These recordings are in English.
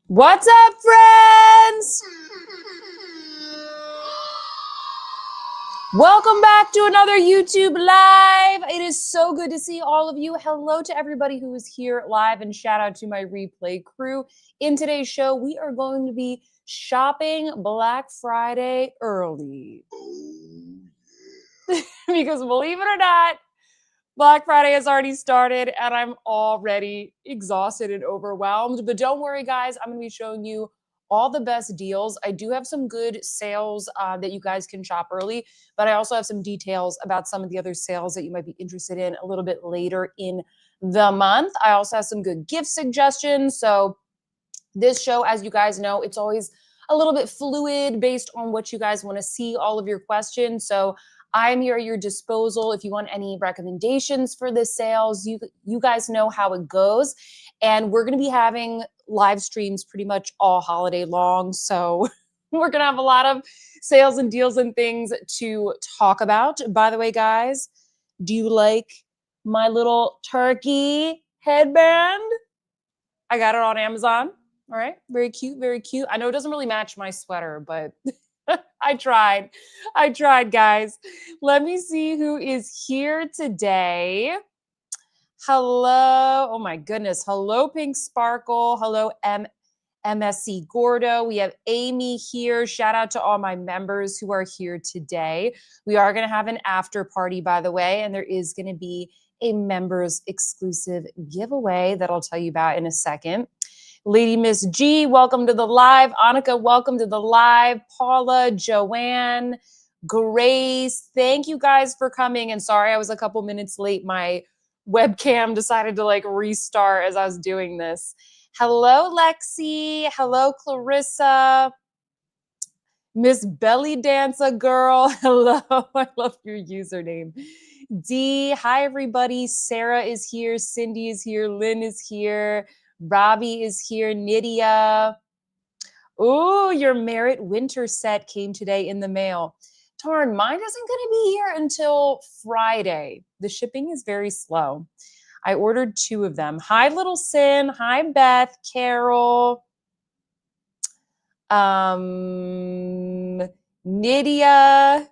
What's up, friends? Welcome back to another YouTube Live. It is so good to see all of you. Hello to everybody who is here live, and shout out to my replay crew. In today's show, we are going to be shopping Black Friday early. Because believe it or not, Black Friday has already started and I'm already exhausted and overwhelmed. But don't worry, guys, I'm going to be showing you all the best deals. I do have some good sales that you guys can shop early, but I also have some details about some of the other sales that you might be interested in a little bit later in the month. I also have some good gift suggestions. So this show, as you guys know, it's always a little bit fluid based on what you guys want to see, all of your questions. So I'm here at your disposal. If you want any recommendations for the sales, you guys know how it goes. And we're going to be having live streams pretty much all holiday long. So we're going to have a lot of sales and deals and things to talk about. By the way, guys, do you like my little turkey headband? I got it on Amazon. All right. Very cute. Very cute. I know it doesn't really match my sweater, but I tried. I tried, guys. Let me see who is here today. Hello. Oh, my goodness. Hello, Pink Sparkle. Hello, MSC Gordo. We have Amy here. Shout out to all my members who are here today. We are going to have an after party, by the way, and there is going to be a members exclusive giveaway that I'll tell you about in a second. Lady Miss G, welcome to the live. Annika, welcome to the live. Paula, Joanne, Grace, thank you guys for coming. And sorry, I was a couple minutes late. My webcam decided to restart as I was doing this. Hello, Lexi. Hello, Clarissa. Miss Belly Dancer Girl. Hello. I love your username. D, hi, everybody. Sarah is here. Cindy is here. Lynn is here. Robbie is here. Nydia. Oh, your Merit Winter set came today in the mail. Darn, mine isn't going to be here until Friday. The shipping is very slow. I ordered 2 of them. Hi, Little Sin. Hi, Beth, Carol. Nydia.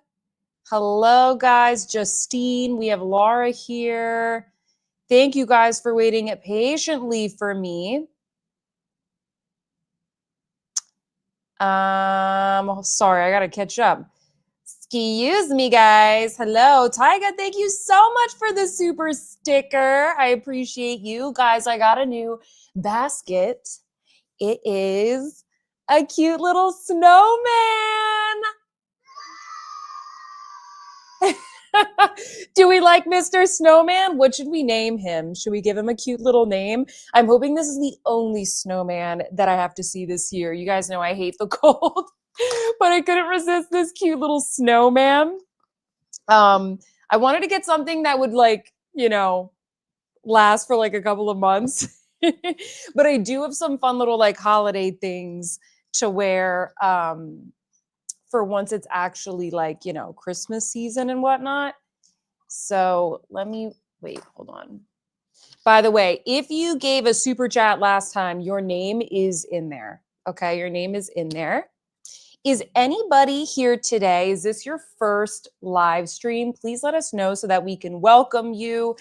Hello, guys. Justine. We have Laura here. Thank you guys for waiting patiently for me. Sorry, I gotta catch up. Excuse me, guys. Hello, Tyga. Thank you so much for the super sticker. I appreciate you guys. I got a new basket. It is a cute little snowman. Do we like Mr. Snowman? What should we name him? Should we give him a cute little name? I'm hoping this is the only snowman that I have to see this year. You guys know I hate the cold, but I couldn't resist this cute little snowman. I wanted to get something that would last for a couple of months. But I do have some fun little holiday things to wear for once it's actually Christmas season and whatnot. So let me wait, hold on. By the way, if you gave a super chat last time, your name is in there. Okay, your name is in there. Is anybody here today? Is this your first live stream? Please let us know so that we can welcome you.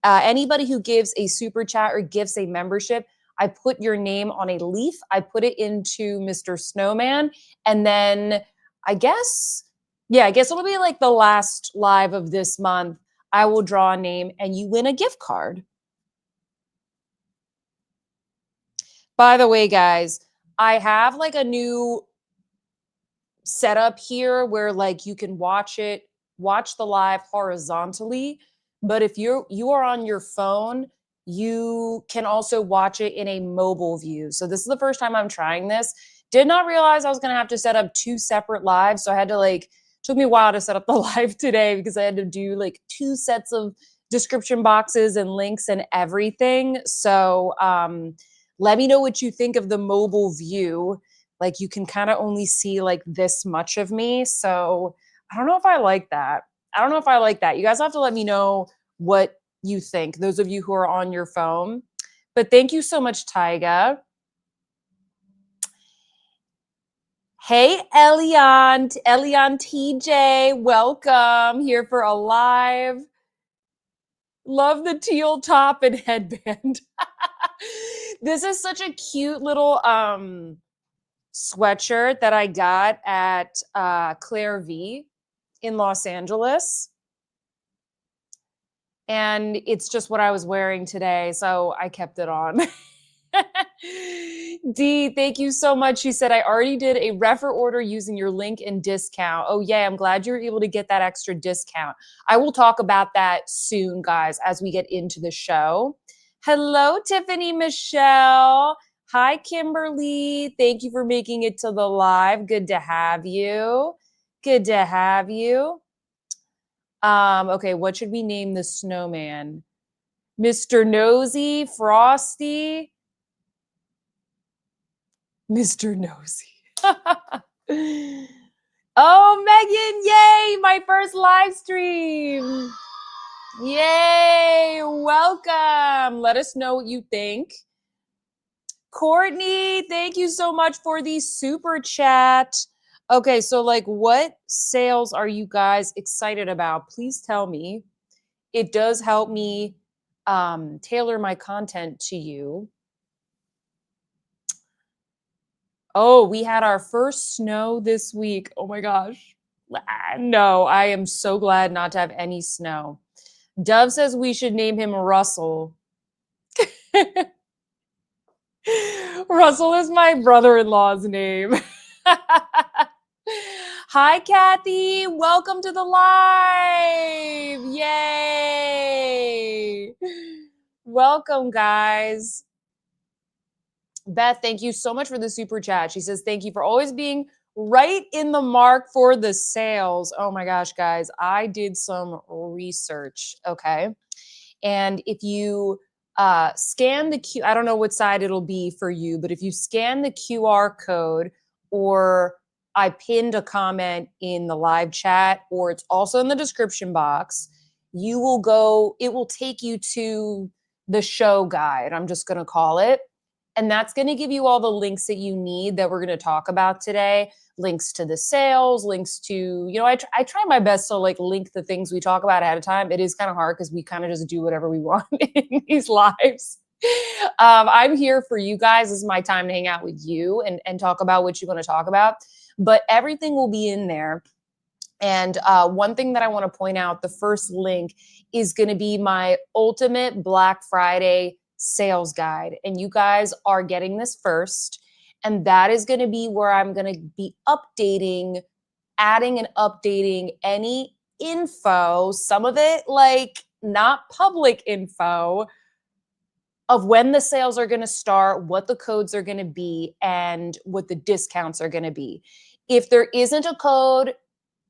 Anybody who gives a super chat or gives a membership, I put your name on a leaf. I put it into Mr. Snowman. And then I guess it'll be the last live of this month. I will draw a name and you win a gift card. By the way, guys, I have a new setup here where you can watch the live horizontally. But if you are on your phone, you can also watch it in a mobile view. So this is the first time I'm trying this. Did not realize I was going to have to set up 2 separate lives. So I had to took me a while to set up the live today because I had to do 2 sets of description boxes and links and everything. So let me know what you think of the mobile view. You can kind of only see this much of me. So I don't know if I like that. You guys have to let me know what you think, those of you who are on your phone. But thank you so much, Tyga. Hey, Elion TJ, welcome here for a live. Love the teal top and headband. This is such a cute little sweatshirt that I got at Claire V in Los Angeles. And it's just what I was wearing today, so I kept it on. D, thank you so much. She said, I already did a Rephr order using your link and discount. Oh, yeah, I'm glad you were able to get that extra discount. I will talk about that soon, guys, as we get into the show. Hello, Tiffany Michelle. Hi, Kimberly. Thank you for making it to the live. Good to have you. Good to have you. Okay, what should we name the snowman? Mr. Nosy, Frosty, Mr. Nosy. Oh, Megan, yay, my first live stream. Yay, welcome. Let us know what you think. Courtney, thank you so much for the super chat. Okay, so like what sales are you guys excited about? Please tell me. It does help me tailor my content to you. Oh, we had our first snow this week. Oh my gosh. No, I am so glad not to have any snow. Dove says we should name him Russell. Russell is my brother-in-law's name. Hi, Kathy. Welcome to the live. Yay. Welcome, guys. Beth, thank you so much for the super chat. She says, thank you for always being right in the mark for the sales. Oh my gosh, guys, I did some research, okay? And if you scan the I don't know what side it'll be for you, but if you scan the QR code, or I pinned a comment in the live chat, or it's also in the description box, you will go, it will take you to the show guide, I'm just gonna call it. And that's going to give you all the links that you need that we're going to talk about today. Links to the sales, links to, you know, I try my best to like link the things we talk about ahead of time. It is kind of hard because we kind of just do whatever we want in these lives. I'm here for you guys. This is my time to hang out with you and talk about what you want to talk about. But everything will be in there. And one thing that I want to point out, the first link is going to be my ultimate Black Friday sales guide. And you guys are getting this first. And that is going to be where I'm going to be updating, adding and updating any info, some of it like not public info, of when the sales are going to start, what the codes are going to be, and what the discounts are going to be. If there isn't a code,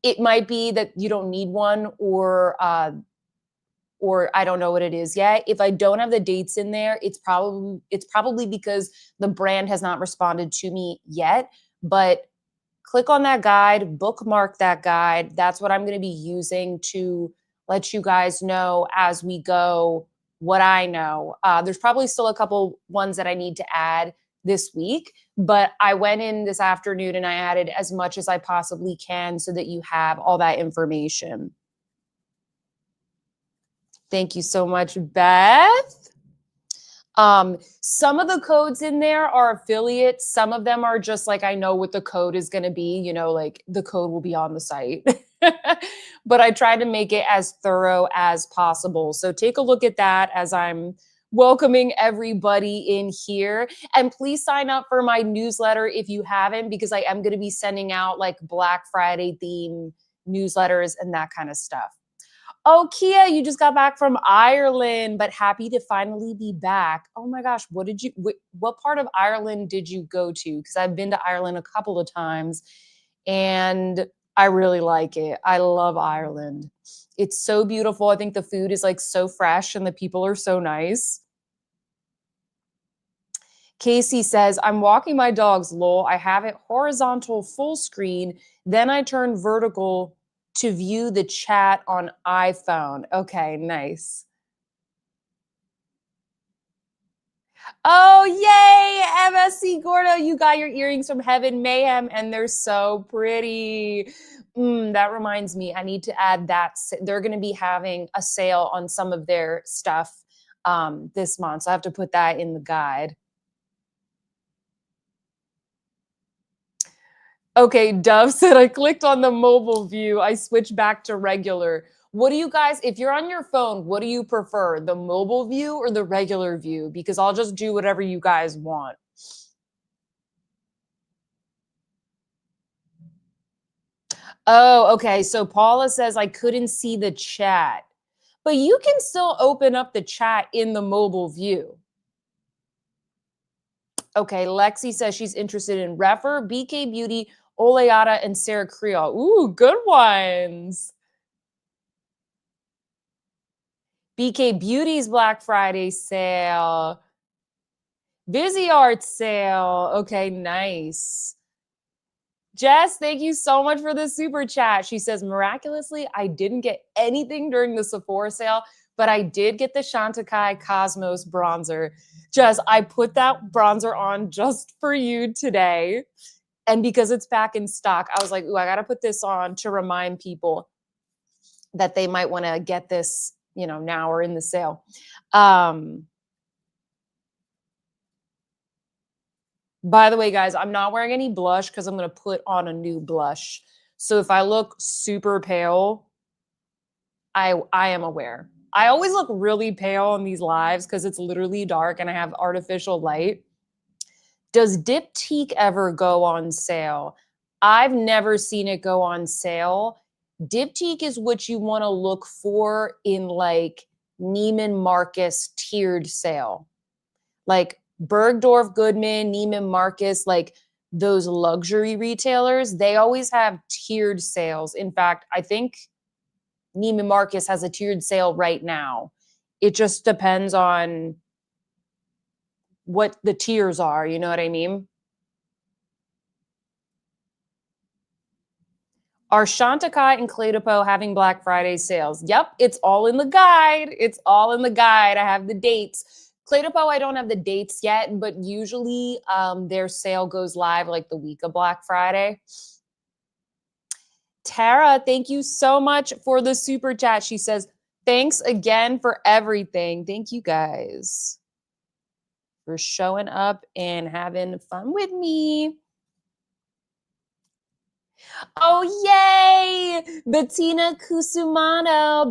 it might be that you don't need one, or I don't know what it is yet. If I don't have the dates in there, it's probably because the brand has not responded to me yet. But click on that guide, bookmark that guide. That's what I'm going to be using to let you guys know as we go what I know. There's probably still a couple ones that I need to add this week, but I went in this afternoon and I added as much as I possibly can so that you have all that information. Thank you so much, Beth. Some of the codes in there are affiliates. Some of them are just like, I know what the code is going to be, you know, like the code will be on the site, but I try to make it as thorough as possible. So take a look at that as I'm welcoming everybody in here. And please sign up for my newsletter if you haven't, because I am going to be sending out like Black Friday theme newsletters and that kind of stuff. Oh, Kia, you just got back from Ireland, but happy to finally be back. Oh my gosh, what part of Ireland did you go to? Because I've been to Ireland a couple of times and I really like it. I love Ireland. It's so beautiful. I think the food is like so fresh and the people are so nice. Casey says, I'm walking my dogs, lol. I have it horizontal full screen. Then I turn vertical to view the chat on iPhone. Okay, nice. Oh, yay, MSC Gordo, you got your earrings from Heaven Mayhem, and they're so pretty. That reminds me, I need to add that. They're going to be having a sale on some of their stuff this month, so I have to put that in the guide. Okay, Dove said, I clicked on the mobile view. I switched back to regular. What do you guys, if you're on your phone, what do you prefer, the mobile view or the regular view? Because I'll just do whatever you guys want. Oh, okay. So Paula says, I couldn't see the chat. But you can still open up the chat in the mobile view. Okay, Lexi says she's interested in Rephr, BK Beauty, Oleata, and Sarah Creole. Ooh, good ones. BK Beauty's Black Friday sale. Busy Art sale. Okay, nice. Jess, thank you so much for the super chat. She says, miraculously, I didn't get anything during the Sephora sale, but I did get the Chantecaille Cosmos bronzer. Jess, I put that bronzer on just for you today. And because it's back in stock, I was like, ooh, I got to put this on to remind people that they might want to get this, you know, now or in the sale. By the way, guys, I'm not wearing any blush because I'm going to put on a new blush. So if I look super pale, I am aware. I always look really pale on these lives because it's literally dark and I have artificial light. Does Diptyque ever go on sale? I've never seen it go on sale. Diptyque is what you want to look for in like Neiman Marcus tiered sale. Like Bergdorf Goodman, Neiman Marcus, like those luxury retailers, they always have tiered sales. In fact, I think Neiman Marcus has a tiered sale right now. It just depends on what the tiers are, you know what I mean? Are Chantecaille and Clé de Peau having Black Friday sales? Yep, it's all in the guide. It's all in the guide. I have the dates. Clé de Peau, I don't have the dates yet, but usually their sale goes live like the week of Black Friday. Tara, thank you so much for the super chat. She says, thanks again for everything. Thank you guys for showing up and having fun with me. Oh, yay! Bettina Cusumano.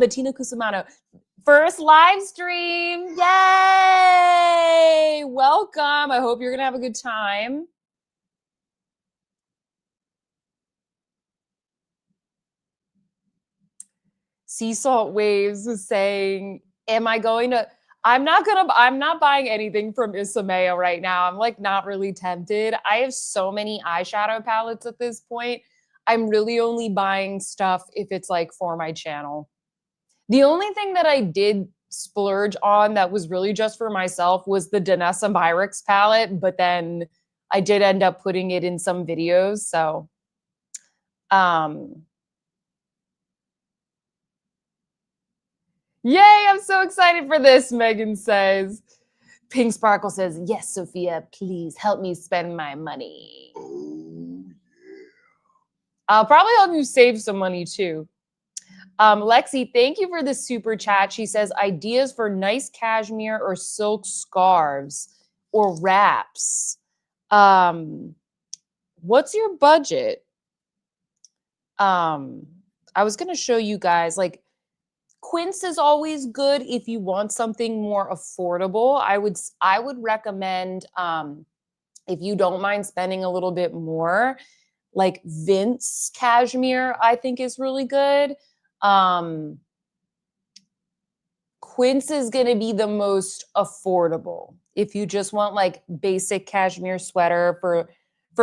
First live stream. Yay! Welcome. I hope you're going to have a good time. Sea Salt Waves was saying, am I going to... I'm not buying anything from Isamaya right now. I'm like not really tempted. I have so many eyeshadow palettes at this point. I'm really only buying stuff if it's like for my channel. The only thing that I did splurge on that was really just for myself was the Danessa Myricks palette, but then I did end up putting it in some videos. So, yay, I'm so excited for this, Megan says. Pink Sparkle says, yes, Sophia, please help me spend my money. Oh, yeah. I'll probably help you save some money too. Lexi, thank you for the super chat. She says, ideas for nice cashmere or silk scarves or wraps. What's your budget? I was going to show you guys, like, Quince is always good if you want something more affordable. I would recommend, if you don't mind spending a little bit more, like Vince cashmere, I think is really good. Quince is going to be the most affordable if you just want like basic cashmere sweater for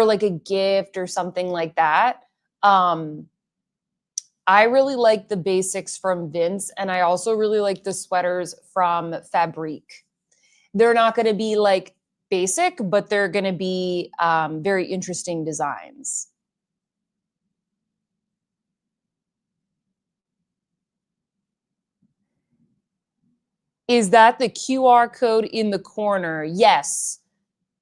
like a gift or something like that. I really like the basics from Vince, and I also really like the sweaters from Fabrique. They're not going to be like basic, but they're going to be very interesting designs. Is that the QR code in the corner? Yes.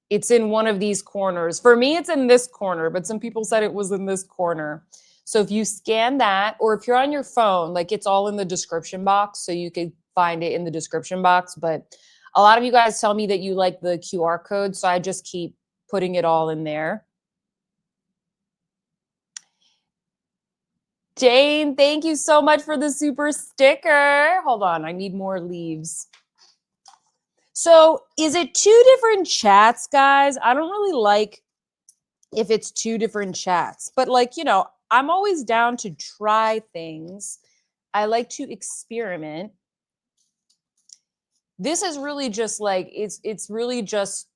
It's in one of these corners. For me, it's in this corner, but some people said it was in this corner. So if you scan that, or if you're on your phone, like it's all in the description box, so you could find it in the description box. But a lot of you guys tell me that you like the QR code, so I just keep putting it all in there. Jane, thank you so much for the super sticker. Hold on, I need more leaves. So is it two different chats, guys? I don't really like if it's two different chats, but like, you know, I'm always down to try things. I like to experiment. This is really just like, it's really just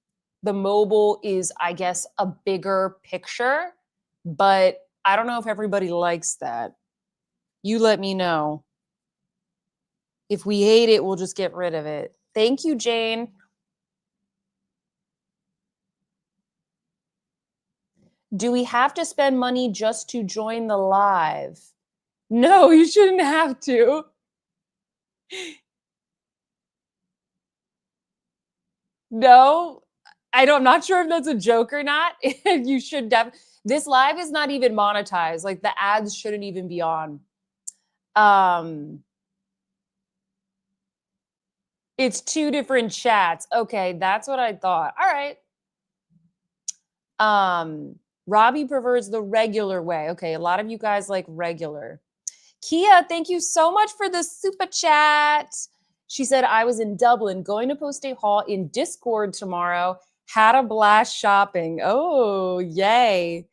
the mobile is, I guess, a bigger picture, but I don't know if everybody likes that. You let me know. If we hate it, we'll just get rid of it. Thank you, Jane. Do we have to spend money just to join the live? No, you shouldn't have to. No, I'm not sure if that's a joke or not. You should definitely. This live is not even monetized. Like the ads shouldn't even be on. It's two different chats. Okay, that's what I thought. All right. Robbie prefers the regular way. Okay, a lot of you guys like regular. Kia, thank you so much for the super chat. She said, I was in Dublin going to post a haul in Discord tomorrow. Had a blast shopping. Oh, yay.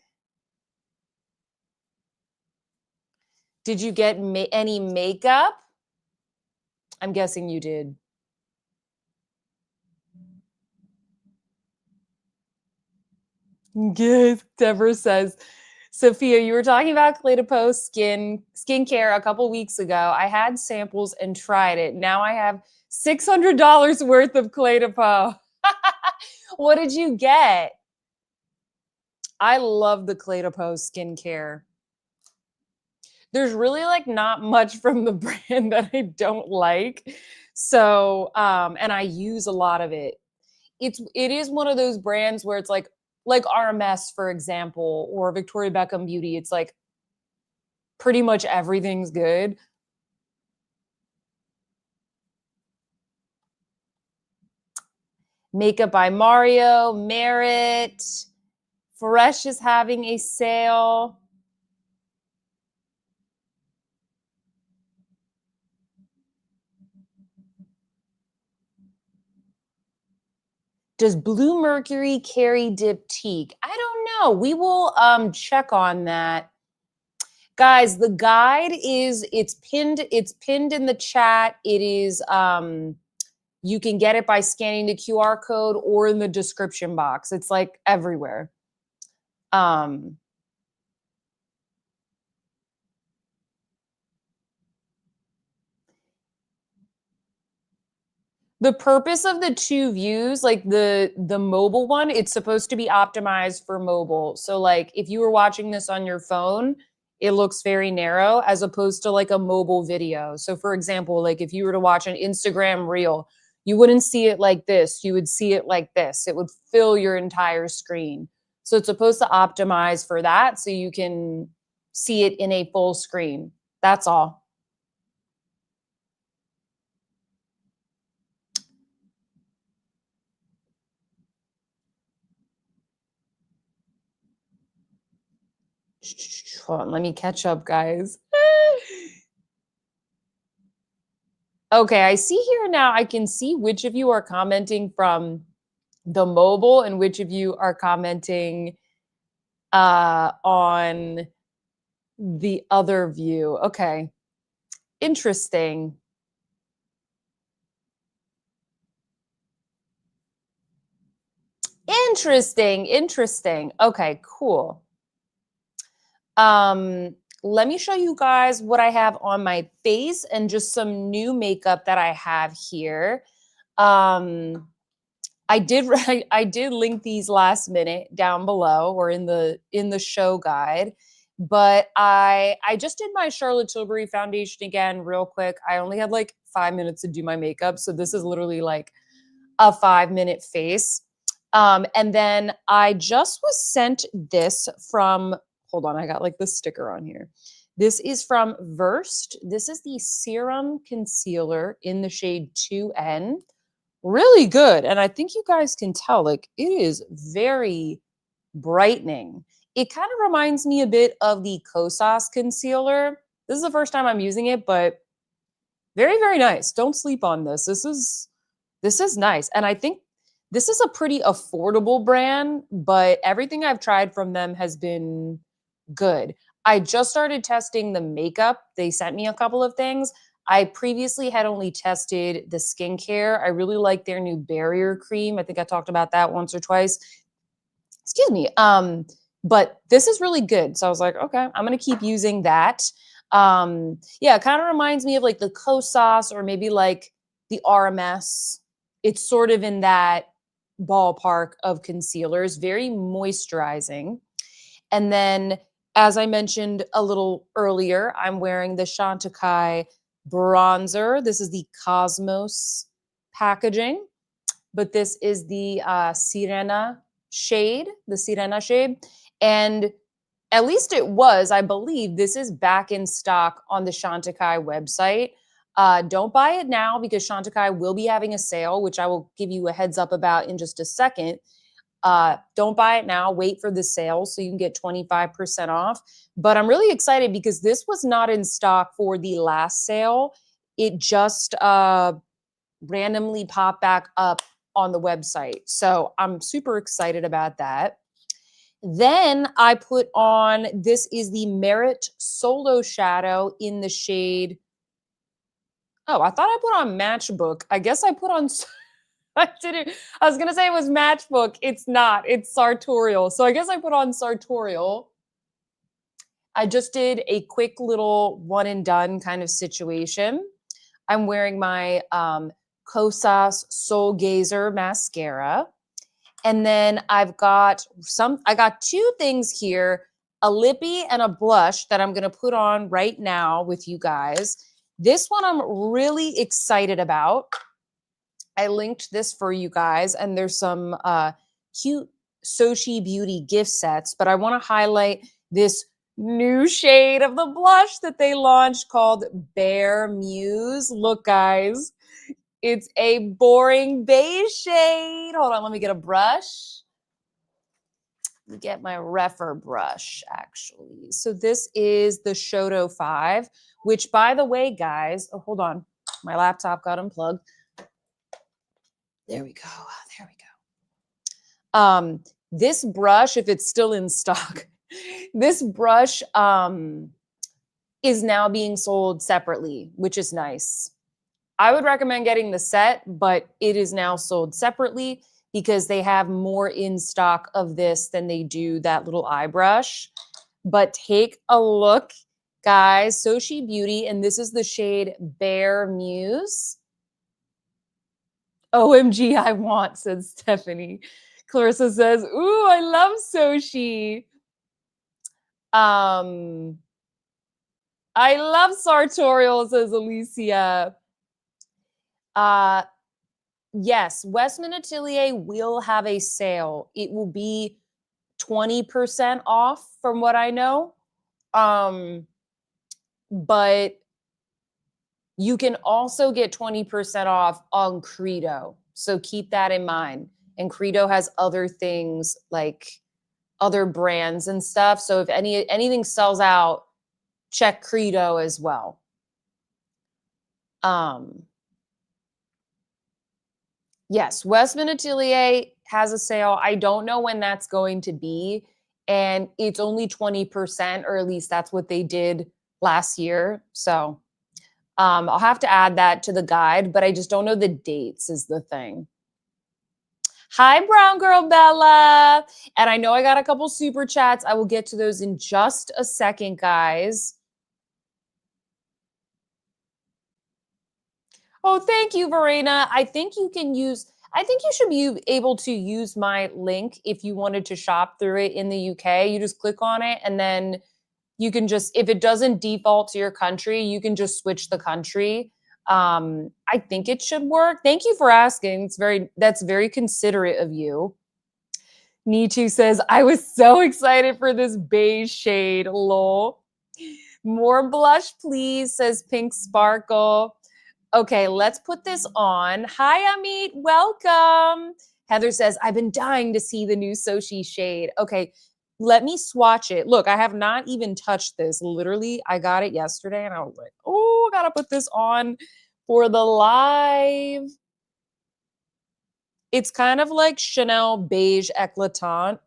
Did you get any makeup? I'm guessing you did. Good. Deborah says, Sophia, you were talking about Clay to Post skincare a couple weeks ago. I had samples and tried it. Now I have $600 worth of Clay to Post. What did you get? I love the Clay to Post skincare. There's really like not much from the brand that I don't like. So, and I use a lot of it. It is one of those brands where it's like RMS, for example, or Victoria Beckham Beauty. It's like pretty much everything's good. Makeup by Mario, Merit, Fresh is having a sale. Does Blue Mercury carry Diptyque? I don't know. We will check on that. Guys, the guide it's pinned in the chat. It is you can get it by scanning the QR code or in the description box. It's like everywhere. The purpose of the two views, like the mobile one, it's supposed to be optimized for mobile. So like if you were watching this on your phone, it looks very narrow as opposed to like a mobile video. So for example, like if you were to watch an Instagram reel, you wouldn't see it like this. You would see it like this. It would fill your entire screen. So it's supposed to optimize for that so you can see it in a full screen. That's all. Hold on, let me catch up, guys. Okay, I see here now, I can see which of you are commenting from the mobile and which of you are commenting on the other view. Okay, interesting. Interesting. Okay, cool. Let me show you guys what I have on my face and just some new makeup that I have here. I did link these last minute down below or in the show guide, but I just did my Charlotte Tilbury foundation again real quick. I only had like 5 minutes to do my makeup, so this is literally like a 5-minute face. And then I just was sent this from, hold on, I got like the sticker on here. This is from Versed. This is the Serum Concealer in the shade 2N. Really good. And I think you guys can tell, like, it is very brightening. It kind of reminds me a bit of the Kosas concealer. This is the first time I'm using it, but very, very nice. Don't sleep on this. This is nice. And I think this is a pretty affordable brand, but everything I've tried from them has been good. I just started testing the makeup. They sent me a couple of things. I previously had only tested the skincare. I really like their new barrier cream. I think I talked about that once or twice. Excuse me. But this is really good. So I was like, okay, I'm gonna keep using that. Yeah, it kind of reminds me of like the Kosas or maybe like the RMS. It's sort of in that ballpark of concealers, very moisturizing. And then, as I mentioned a little earlier, I'm wearing the Chantecaille bronzer. This is the Cosmos packaging, but this is the Sirena shade. And at least it was, I believe, this is back in stock on the Chantecaille website. Don't buy it now because Chantecaille will be having a sale, which I will give you a heads up about in just a second. Don't buy it now. Wait for the sale so you can get 25% off. But I'm really excited because this was not in stock for the last sale. It just randomly popped back up on the website. So I'm super excited about that. Then I put on, this is the Merit Solo Shadow in the shade. Oh, I thought I put on Matchbook. I guess I put on, I didn't, I was going to say it was Matchbook. It's not, it's Sartorial. So I guess I put on Sartorial. I just did a quick little one and done kind of situation. I'm wearing my Kosas Soul Gazer mascara. And then I got two things here, a lippy and a blush that I'm going to put on right now with you guys. This one I'm really excited about. I linked this for you guys, and there's some cute Sochi Beauty gift sets, but I want to highlight this new shade of the blush that they launched called Bare Muse. Look, guys. It's a boring beige shade. Hold on, let me get a brush. Let me get my Rephr brush, actually. So this is the Shodo 5, which, by the way, guys, oh, hold on. My laptop got unplugged. There we go. There we go. This brush, if it's still in stock, this brush is now being sold separately, which is nice. I would recommend getting the set, but it is now sold separately because they have more in stock of this than they do that little eye brush. But take a look, guys. Sochi Beauty, and this is the shade Bare Muse. OMG, I want, said Stephanie. Clarissa says, ooh, I love Sochi. I love Sartorial, says Alicia. Yes, Westman Atelier will have a sale. It will be 20% off from what I know. But you can also get 20% off on Credo. So keep that in mind. And Credo has other things like other brands and stuff. So if anything sells out, check Credo as well. Yes, Westman Atelier has a sale. I don't know when that's going to be. And it's only 20%, or at least that's what they did last year. So I'll have to add that to the guide, but I just don't know the dates is the thing. Hi, Brown Girl Bella. And I know I got a couple super chats. I will get to those in just a second, guys. Oh, thank you, Verena. I think you should be able to use my link if you wanted to shop through it in the UK. You just click on it and then you can just, if it doesn't default to your country, you can just switch the country. I think it should work. Thank you for asking. That's very considerate of you. Me Too says, I was so excited for this beige shade, lol. More blush, please, says Pink Sparkle. Okay, let's put this on. Hi, Amit. Welcome. Heather says, I've been dying to see the new Sochi shade. Okay, let me swatch it. Look, I have not even touched this. Literally, I got it yesterday and I was like, oh, gotta put this on for the live. It's kind of like Chanel Beige Eclatant.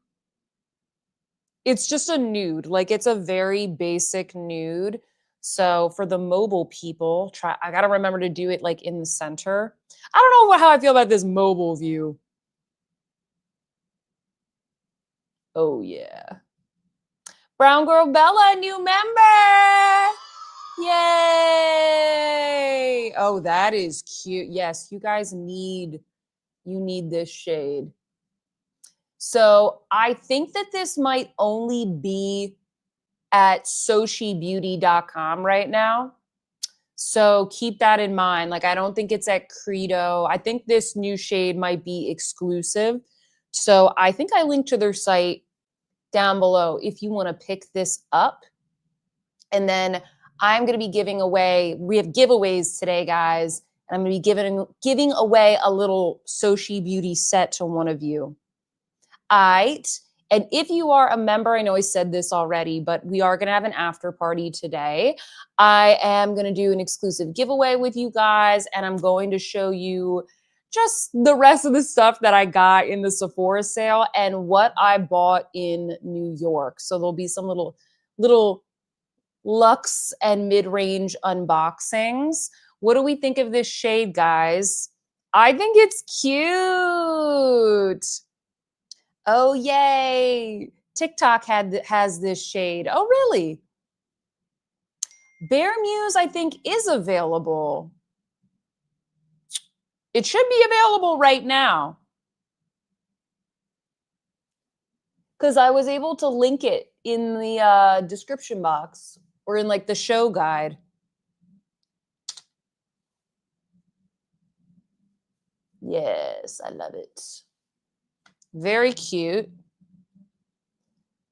It's just a nude. Like it's a very basic nude. So for the mobile people, I got to remember to do it like in the center. I don't know how I feel about this mobile view. Oh yeah. Brown Girl Bella, new member. Yay. Oh, that is cute. Yes, you guys need this shade. So I think that this might only be at SochiBeauty.com right now. So keep that in mind. Like, I don't think it's at Credo. I think this new shade might be exclusive. So I think I linked to their site down below if you want to pick this up. And then I'm going to be giving away, we have giveaways today, guys. And I'm going to be giving away a little Sochi Beauty set to one of you. All right. And if you are a member, I know I said this already, but we are going to have an after party today. I am going to do an exclusive giveaway with you guys, and I'm going to show you just the rest of the stuff that I got in the Sephora sale and what I bought in New York. So there'll be some little luxe and mid-range unboxings. What do we think of this shade, guys? I think it's cute. Oh, yay. TikTok has this shade. Oh, really? Bare Muse, I think, is available. It should be available right now. Because I was able to link it in the description box or in like the show guide. Yes, I love it. Very cute.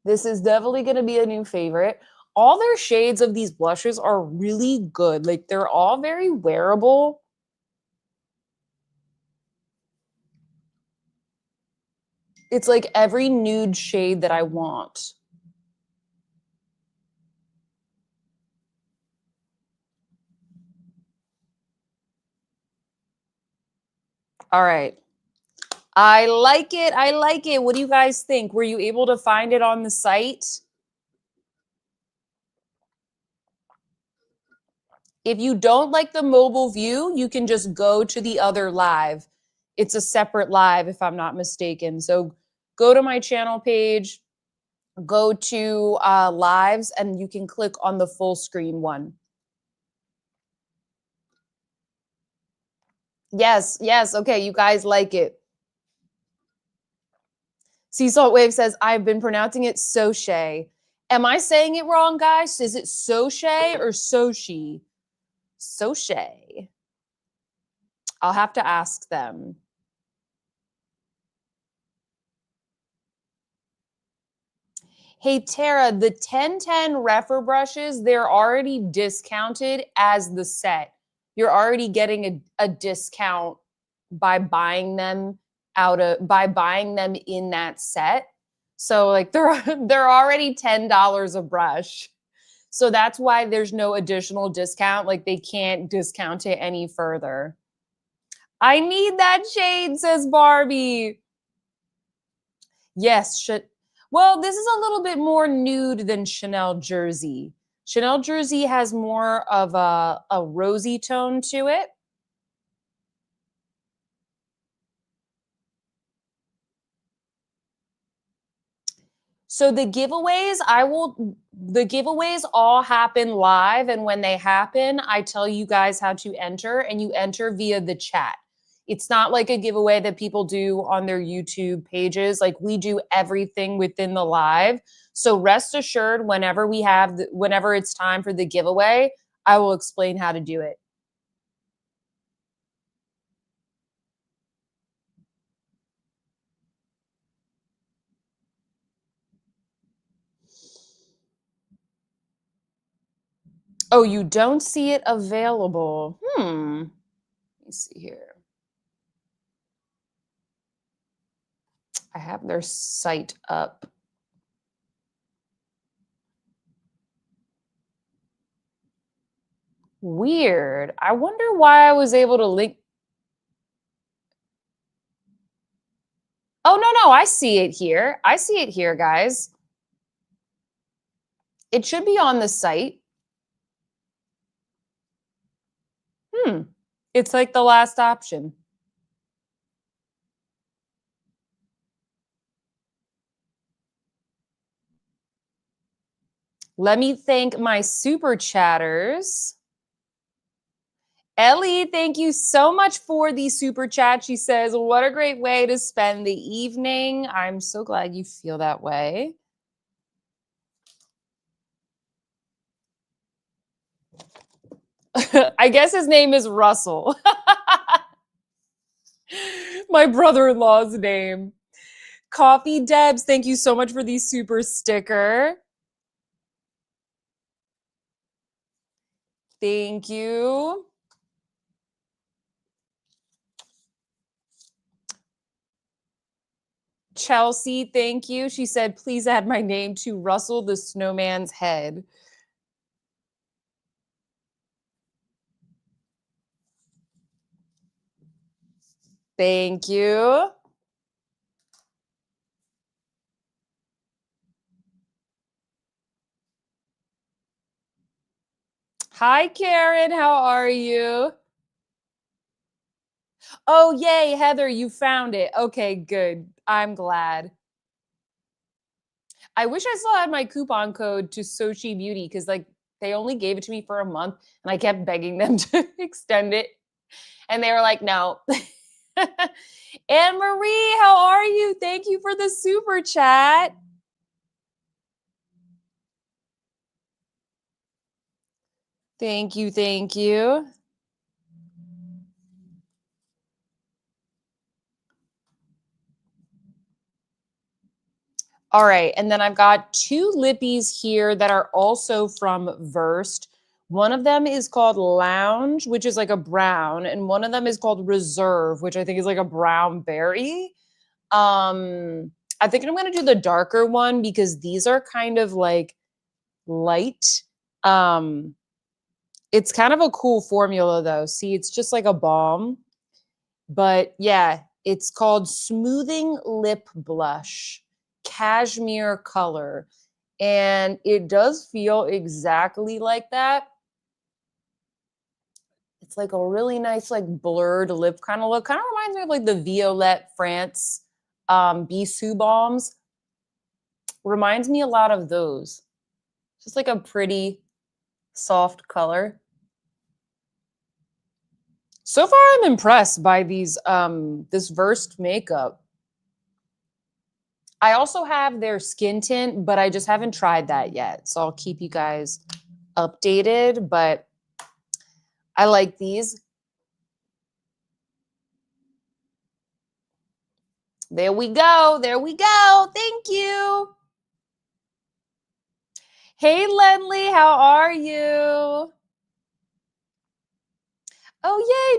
This is definitely going to be a new favorite. All their shades of these blushes are really good. Like they're all very wearable. It's like every nude shade that I want. All right. I like it. I like it. What do you guys think? Were you able to find it on the site? If you don't like the mobile view, you can just go to the other live. It's a separate live, if I'm not mistaken. So go to my channel page, go to lives, and you can click on the full screen one. Yes, yes. Okay, you guys like it. Sea Salt Wave says, I've been pronouncing it Soche. Am I saying it wrong, guys? Is it Soche or Sochi? Soche. I'll have to ask them. Hey, Tara, the 1010 Rephr brushes, they're already discounted as the set. You're already getting a discount by buying them in that set. So like they're already $10 a brush. So that's why there's no additional discount. Like they can't discount it any further. I need that shade, says Barbie. Yes, well, this is a little bit more nude than Chanel Jersey. Chanel Jersey has more of a rosy tone to it. So the giveaways, the giveaways all happen live. And when they happen, I tell you guys how to enter, and you enter via the chat. It's not like a giveaway that people do on their YouTube pages. Like we do everything within the live. So rest assured, whenever it's time for the giveaway, I will explain how to do it. Oh, you don't see it available. Let me see here. I have their site up. Weird. I wonder why I was able to link. Oh, no, I see it here. I see it here, guys. It should be on the site. It's like the last option. Let me thank my super chatters. Ellie, thank you so much for the super chat. She says, what a great way to spend the evening. I'm so glad you feel that way. I guess his name is Russell. My brother-in-law's name. Coffee Debs, thank you so much for the super sticker. Thank you. Chelsea, thank you. She said, please add my name to Russell the Snowman's head. Thank you. Hi, Karen. How are you? Oh, yay, Heather, you found it. Okay, good. I'm glad. I wish I still had my coupon code to Sochi Beauty because, like, they only gave it to me for a month and I kept begging them to extend it. And they were like, no. Anne Marie, how are you? Thank you for the super chat. Thank you. Thank you. All right. And then I've got two lippies here that are also from Versed. One of them is called Lounge, which is like a brown, and one of them is called Reserve, which I think is like a brown berry. I think I'm going to do the darker one because these are kind of like light. It's kind of a cool formula though. See, it's just like a balm. But yeah, it's called Smoothing Lip Blush, cashmere color. And it does feel exactly like that. It's like a really nice, like blurred lip kind of look. Kind of reminds me of like the Violette France Bisou balms. Reminds me a lot of those. Just like a pretty soft color. So far, I'm impressed by these this Versed makeup. I also have their skin tint, but I just haven't tried that yet. So I'll keep you guys updated. But I like these. There we go. There we go. Thank you. Hey, Lenley, how are you? Oh, yay.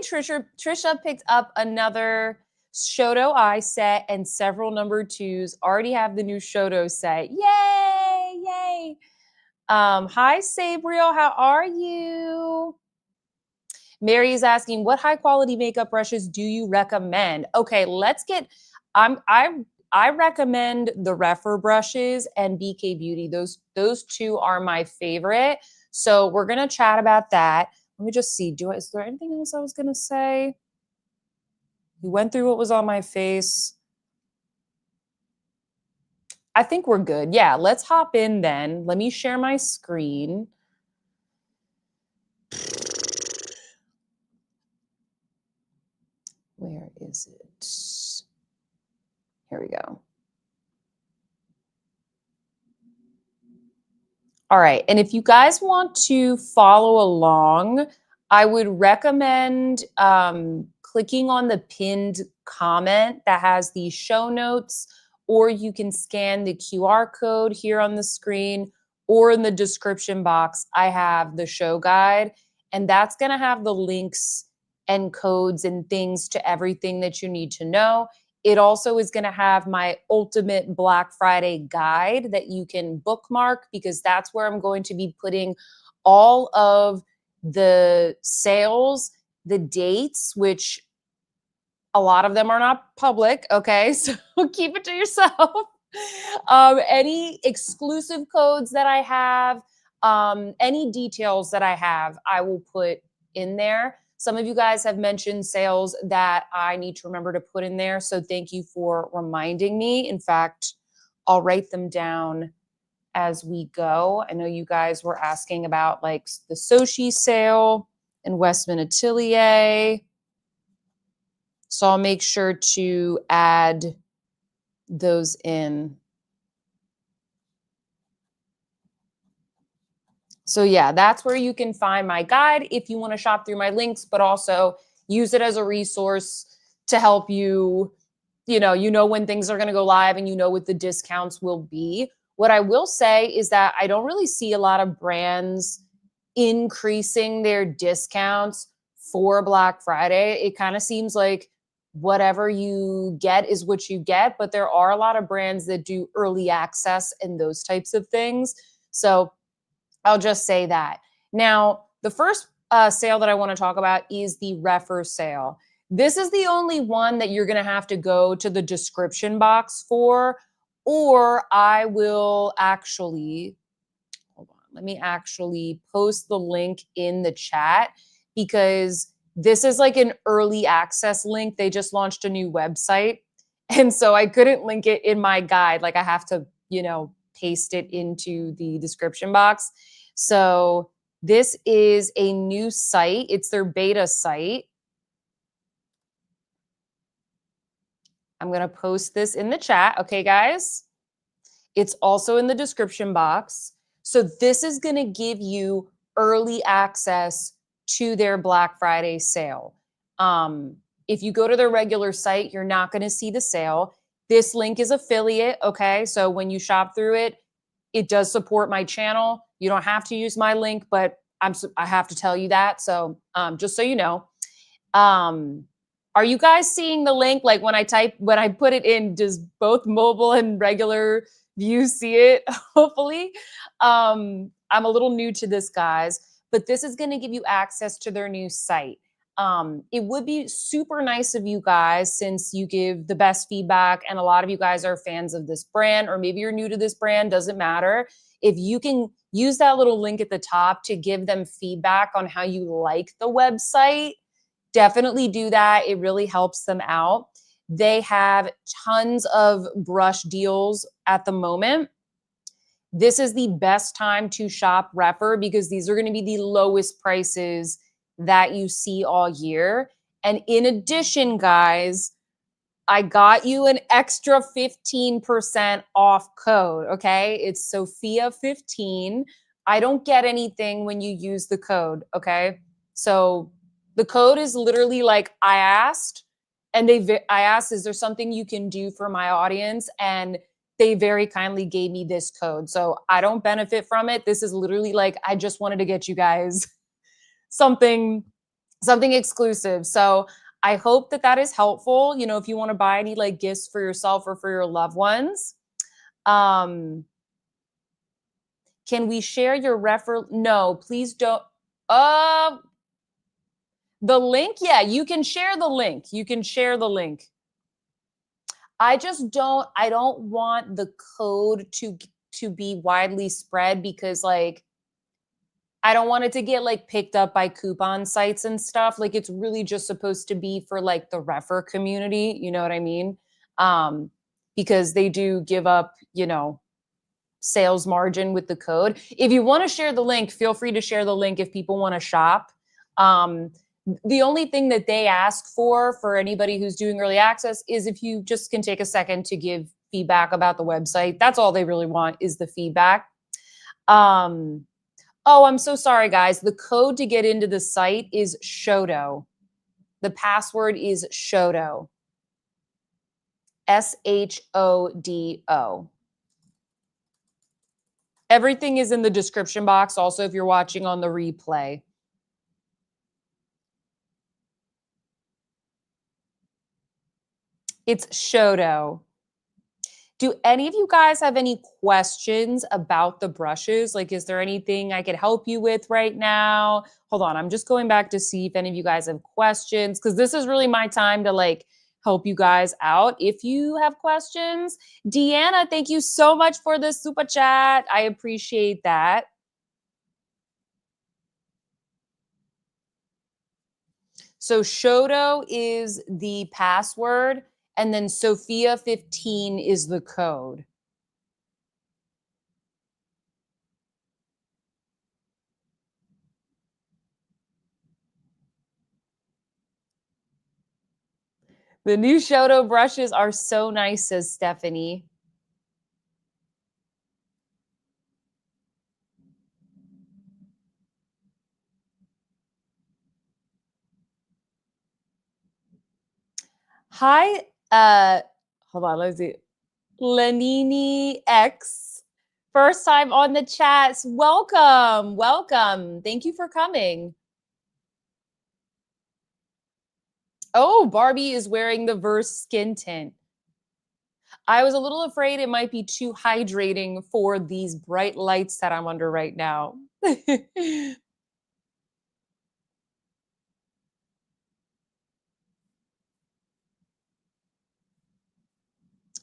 Trisha picked up another Shodo eye set and several number twos. Already have the new Shodo set. Yay. Yay. Hi, Sabriel. How are you? Mary is asking, what high quality makeup brushes do you recommend? Okay, let's get. I recommend the Rephr brushes and BK Beauty. Those two are my favorite. So we're gonna chat about that. Let me just see. Is there anything else I was gonna say? We went through what was on my face. I think we're good. Yeah, let's hop in then. Let me share my screen. Where is it? Here we go. All right. And if you guys want to follow along, I would recommend clicking on the pinned comment that has the show notes, or you can scan the QR code here on the screen, or in the description box, I have the show guide, and that's going to have the links and codes and things to everything that you need to know. It also is going to have my ultimate Black Friday guide that you can bookmark, because that's where I'm going to be putting all of the sales, the dates, which a lot of them are not public. Okay. So keep it to yourself. Any exclusive codes that I have, any details that I have, I will put in there. Some of you guys have mentioned sales that I need to remember to put in there. So thank you for reminding me. In fact, I'll write them down as we go. I know you guys were asking about like the Sochi sale and Westman Atelier. So I'll make sure to add those in. So yeah, that's where you can find my guide if you want to shop through my links, but also use it as a resource to help you, you know when things are going to go live, and you know what the discounts will be. What I will say is that I don't really see a lot of brands increasing their discounts for Black Friday. It kind of seems like whatever you get is what you get, but there are a lot of brands that do early access and those types of things. So I'll just say that. Now, the first sale that I want to talk about is the Rephr sale. This is the only one that you're going to have to go to the description box for, or I will actually, hold on, let me actually post the link in the chat, because this is like an early access link. They just launched a new website. And so I couldn't link it in my guide. Like I have to, paste it into the description box. So this is a new site. It's their beta site. I'm going to post this in the chat. Okay, guys. It's also in the description box. So this is going to give you early access to their Black Friday sale. If you go to their regular site, you're not going to see the sale. This link is affiliate. Okay. So when you shop through it, it does support my channel. You don't have to use my link, but I have to tell you that. So just so you know, are you guys seeing the link? Like when I put it in, does both mobile and regular views see it? Hopefully. I'm a little new to this, guys, but this is going to give you access to their new site. It would be super nice of you guys, since you give the best feedback and a lot of you guys are fans of this brand, or maybe you're new to this brand, doesn't matter. If you can use that little link at the top to give them feedback on how you like the website, definitely do that. It really helps them out. They have tons of brush deals at the moment. This is the best time to shop Rephr, because these are going to be the lowest prices that you see all year. And in addition, guys, I got you an extra 15% off code. Okay. It's Sophia 15. I don't get anything when you use the code. Okay. So the code is literally like, I asked, is there something you can do for my audience? And they very kindly gave me this code. So I don't benefit from it. This is literally like, I just wanted to get you guys something exclusive. So I hope that is helpful. If you want to buy any like gifts for yourself or for your loved ones. Can we share your Rephr? No, please don't. The link? Yeah, you can share the link. You can share the link. I don't want the code to be widely spread, because like, I don't want it to get like picked up by coupon sites and stuff. Like it's really just supposed to be for like the Rephr community. You know what I mean? Because they do give up, sales margin with the code. If you want to share the link, feel free to share the link if people want to shop. The only thing that they ask for anybody who's doing early access is if you just can take a second to give feedback about the website. That's all they really want, is the feedback. Oh, I'm so sorry, guys. The code to get into the site is Shodo. The password is Shodo. SHODO. Everything is in the description box. Also, if you're watching on the replay. It's Shodo. Do any of you guys have any questions about the brushes? Like, is there anything I could help you with right now? Hold on, I'm just going back to see if any of you guys have questions, because this is really my time to like help you guys out if you have questions. Deanna, thank you so much for the super chat. I appreciate that. So Shodo is the password, and then Sophia15 is the code. The new Shodo brushes are so nice, says Stephanie. Hi, hold on, let's see. Lenini X. First time on the chats. Welcome, welcome. Thank you for coming. Oh, Barbie is wearing the Verse skin tint. I was a little afraid it might be too hydrating for these bright lights that I'm under right now.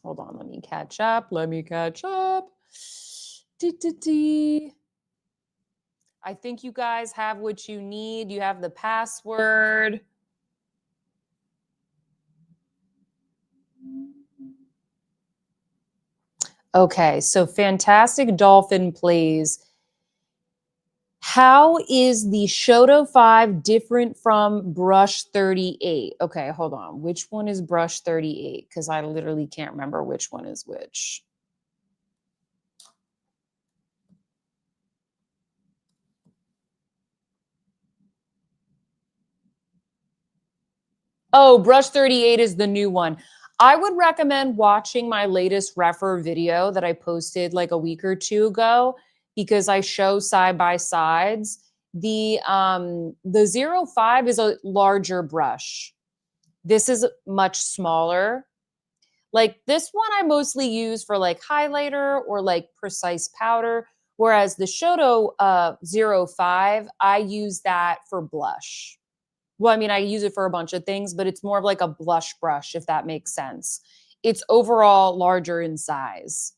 Hold on, let me catch up. Let me catch up. I think you guys have what you need. You have the password. Okay, so Fantastic Dolphin plays. How is the Shodo 5 different from Brush 38? Okay, hold on. Which one is Brush 38? Because I literally can't remember which one is which. Oh, Brush 38 is the new one. I would recommend watching my latest Rephr video that I posted like a week or two ago, because I show side by sides. The 05 is a larger brush. This is much smaller. Like this one I mostly use for like highlighter or like precise powder, whereas the Shodo 05, I use that for blush. Well, I mean, I use it for a bunch of things, but it's more of like a blush brush, if that makes sense. It's overall larger in size.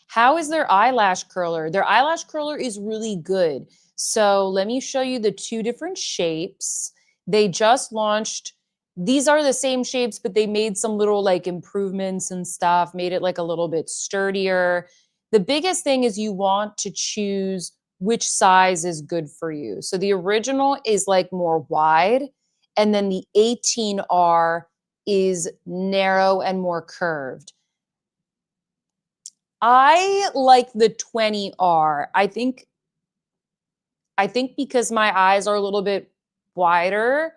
How is their eyelash curler? Their eyelash curler is really good. So let me show you the two different shapes. They just launched. These are the same shapes, but they made some little like improvements and stuff, made it like a little bit sturdier. The biggest thing is you want to choose which size is good for you. So the original is like more wide, and then the 18R is narrow and more curved. I like the 20R. I think because my eyes are a little bit wider,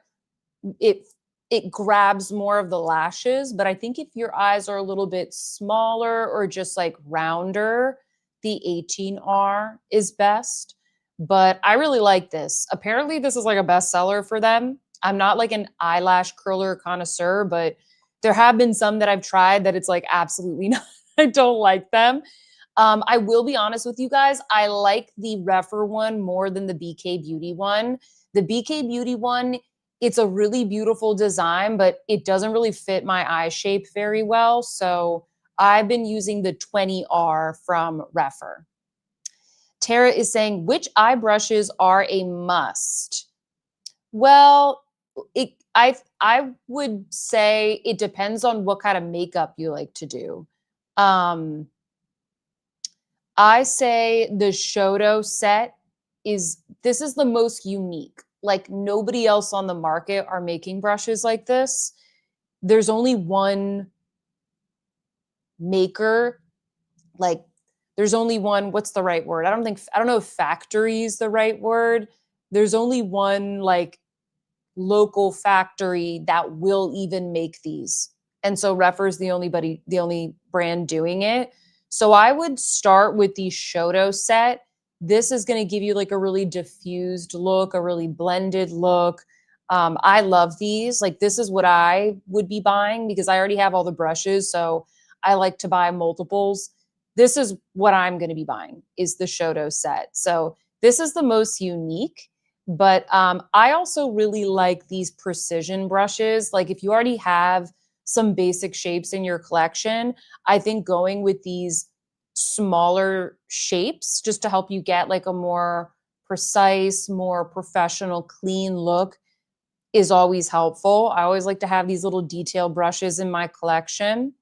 it it grabs more of the lashes, but I think if your eyes are a little bit smaller or just like rounder, the 18R is best. But I really like this. Apparently this is like a bestseller for them. I'm not like an eyelash curler connoisseur, but there have been some that I've tried that it's like absolutely not. I don't like them. I will be honest with you guys. I like the Rephr one more than the BK Beauty one. The BK Beauty one, it's a really beautiful design, but it doesn't really fit my eye shape very well. So I've been using the 20R from Rephr. Tara is saying, which eye brushes are a must? Well, I would say it depends on what kind of makeup you like to do. I say the Shodo set is the most unique. Like nobody else on the market are making brushes like this. There's only one maker. Like there's only one, what's the right word? I don't know if factory is the right word. There's only one like local factory that will even make these. And so Rephr is the only brand doing it. So I would start with the Shodo set. This is going to give you like a really diffused look, a really blended look. I love these. Like this is what I would be buying because I already have all the brushes. So I like to buy multiples. This is what I'm going to be buying is the Shodo set. So this is the most unique. But I also really like these precision brushes. Like if you already have some basic shapes in your collection, I think going with these smaller shapes just to help you get like a more precise, more professional, clean look is always helpful. I always like to have these little detail brushes in my collection.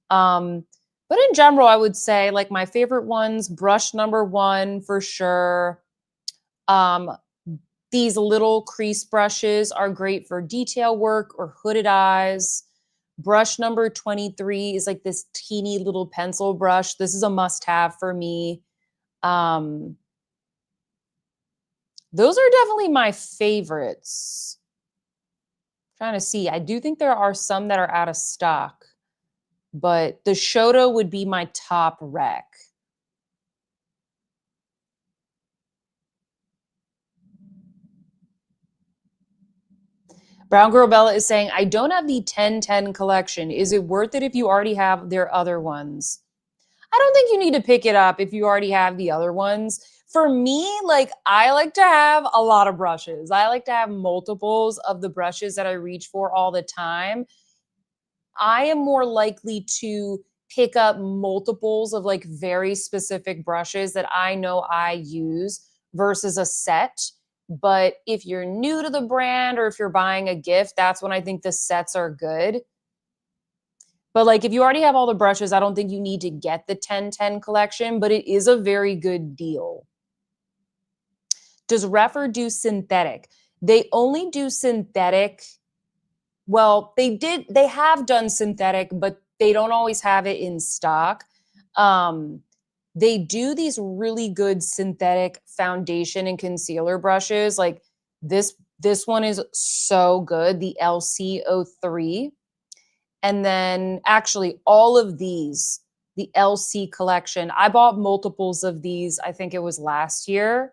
But in general, I would say like my favorite ones, brush number 1 for sure. These little crease brushes are great for detail work or hooded eyes. Brush number 23 is like this teeny little pencil brush. This is a must-have for me. Those are definitely my favorites. Trying to see. I do think there are some that are out of stock, but the Shodo would be my top rec. Brown Girl Bella is saying, I don't have the 1010 collection. Is it worth it if you already have their other ones? I don't think you need to pick it up if you already have the other ones. For me, like I like to have a lot of brushes. I like to have multiples of the brushes that I reach for all the time. I am more likely to pick up multiples of like very specific brushes that I know I use versus a set. But if you're new to the brand or if you're buying a gift, that's when I think the sets are good. But like if you already have all the brushes, I don't think you need to get the 1010 collection, but it is a very good deal. Does Rephr do synthetic? They only do synthetic. Well, they have done synthetic, but they don't always have it in stock. They do these really good synthetic foundation and concealer brushes. Like this one is so good, the LC03. And then actually all of these, the LC collection, I bought multiples of these. I think it was last year.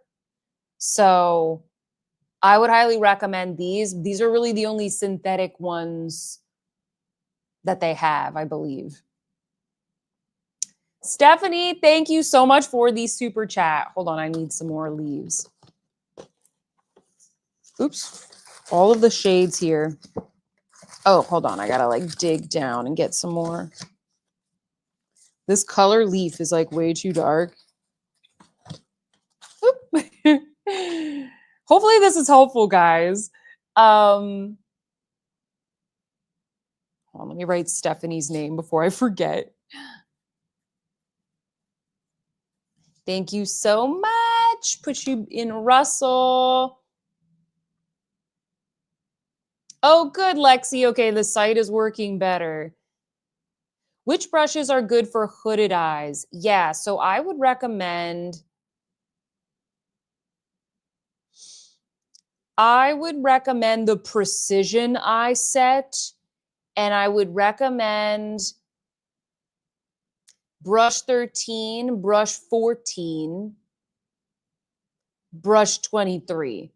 So I would highly recommend these. These are really the only synthetic ones that they have, I believe. Stephanie, thank you so much for the super chat. Hold on, I need some more leaves. Oops. All of the shades here. Oh, hold on. I gotta like dig down and get some more. This color leaf is like way too dark. Hopefully this is helpful, guys. Hold on, let me write Stephanie's name before I forget. Thank you so much. Put you in Russell. Oh, good, Lexi. Okay, the site is working better. Which brushes are good for hooded eyes? Yeah, so I would recommend the Precision Eye set, and I would recommend brush 13, brush 14, brush 23.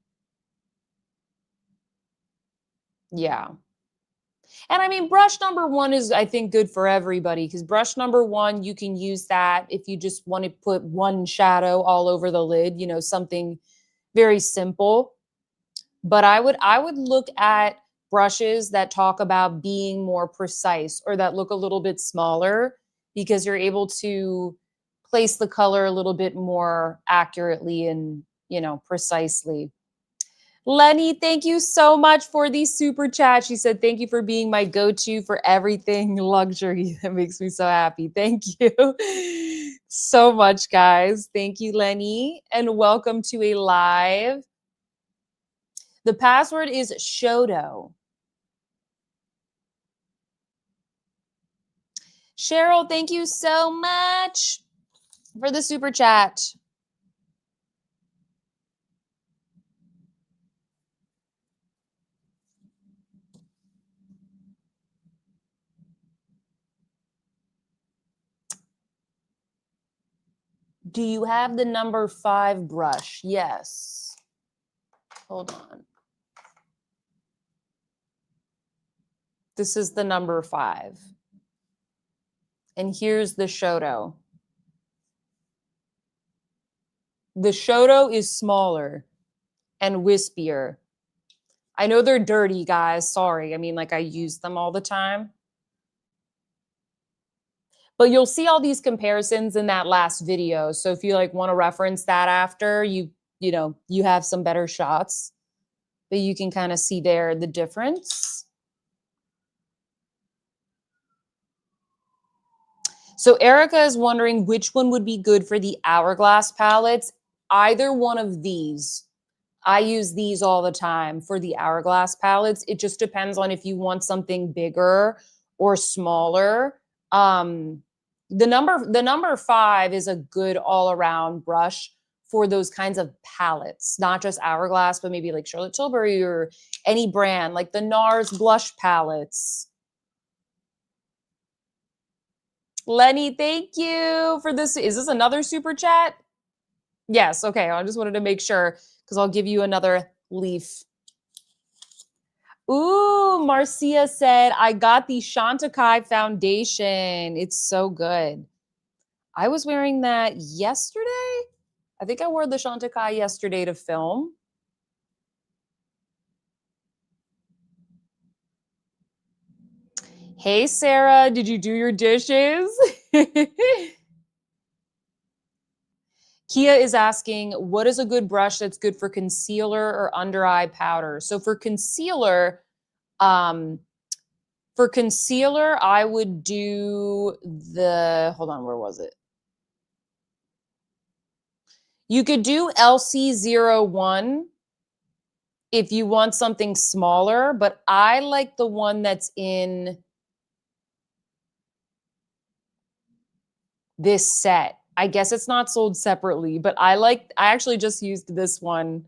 Yeah. And I mean, brush number 1 is, I think, good for everybody because brush number 1, you can use that if you just want to put one shadow all over the lid, you know, something very simple. But I would look at brushes that talk about being more precise or that look a little bit smaller because you're able to place the color a little bit more accurately and, you know, precisely. Lenny, thank you so much for the super chat. She said, thank you for being my go-to for everything luxury. That makes me so happy. Thank you so much, guys. Thank you, Lenny. And welcome to a live. The password is Shodo. Cheryl, thank you so much for the super chat. Do you have the number 5 brush? Yes. Hold on. This is the number 5. And here's the Shodo. The Shodo is smaller and wispier. I know they're dirty, guys. Sorry. I mean, like, I use them all the time. But you'll see all these comparisons in that last video. So if you like want to reference that after, you know, you have some better shots. But you can kind of see there the difference. So Erica is wondering which one would be good for the Hourglass palettes. Either one of these. I use these all the time for the Hourglass palettes. It just depends on if you want something bigger or smaller. The number 5 is a good all-around brush for those kinds of palettes, not just Hourglass, but maybe like Charlotte Tilbury or any brand, like the NARS blush palettes. Lenny, thank you for this. Is this another super chat? Yes, okay. I just wanted to make sure because I'll give you another leaf. Ooh, Marcia said, I got the Chantecaille foundation. It's so good. I was wearing that yesterday. I think I wore the Chantecaille yesterday to film. Hey, Sarah, did you do your dishes? Kia is asking, what is a good brush that's good for concealer or under eye powder? So for concealer, I would do hold on, where was it? You could do LC01 if you want something smaller, but I like the one that's in this set. I guess it's not sold separately, but I actually just used this one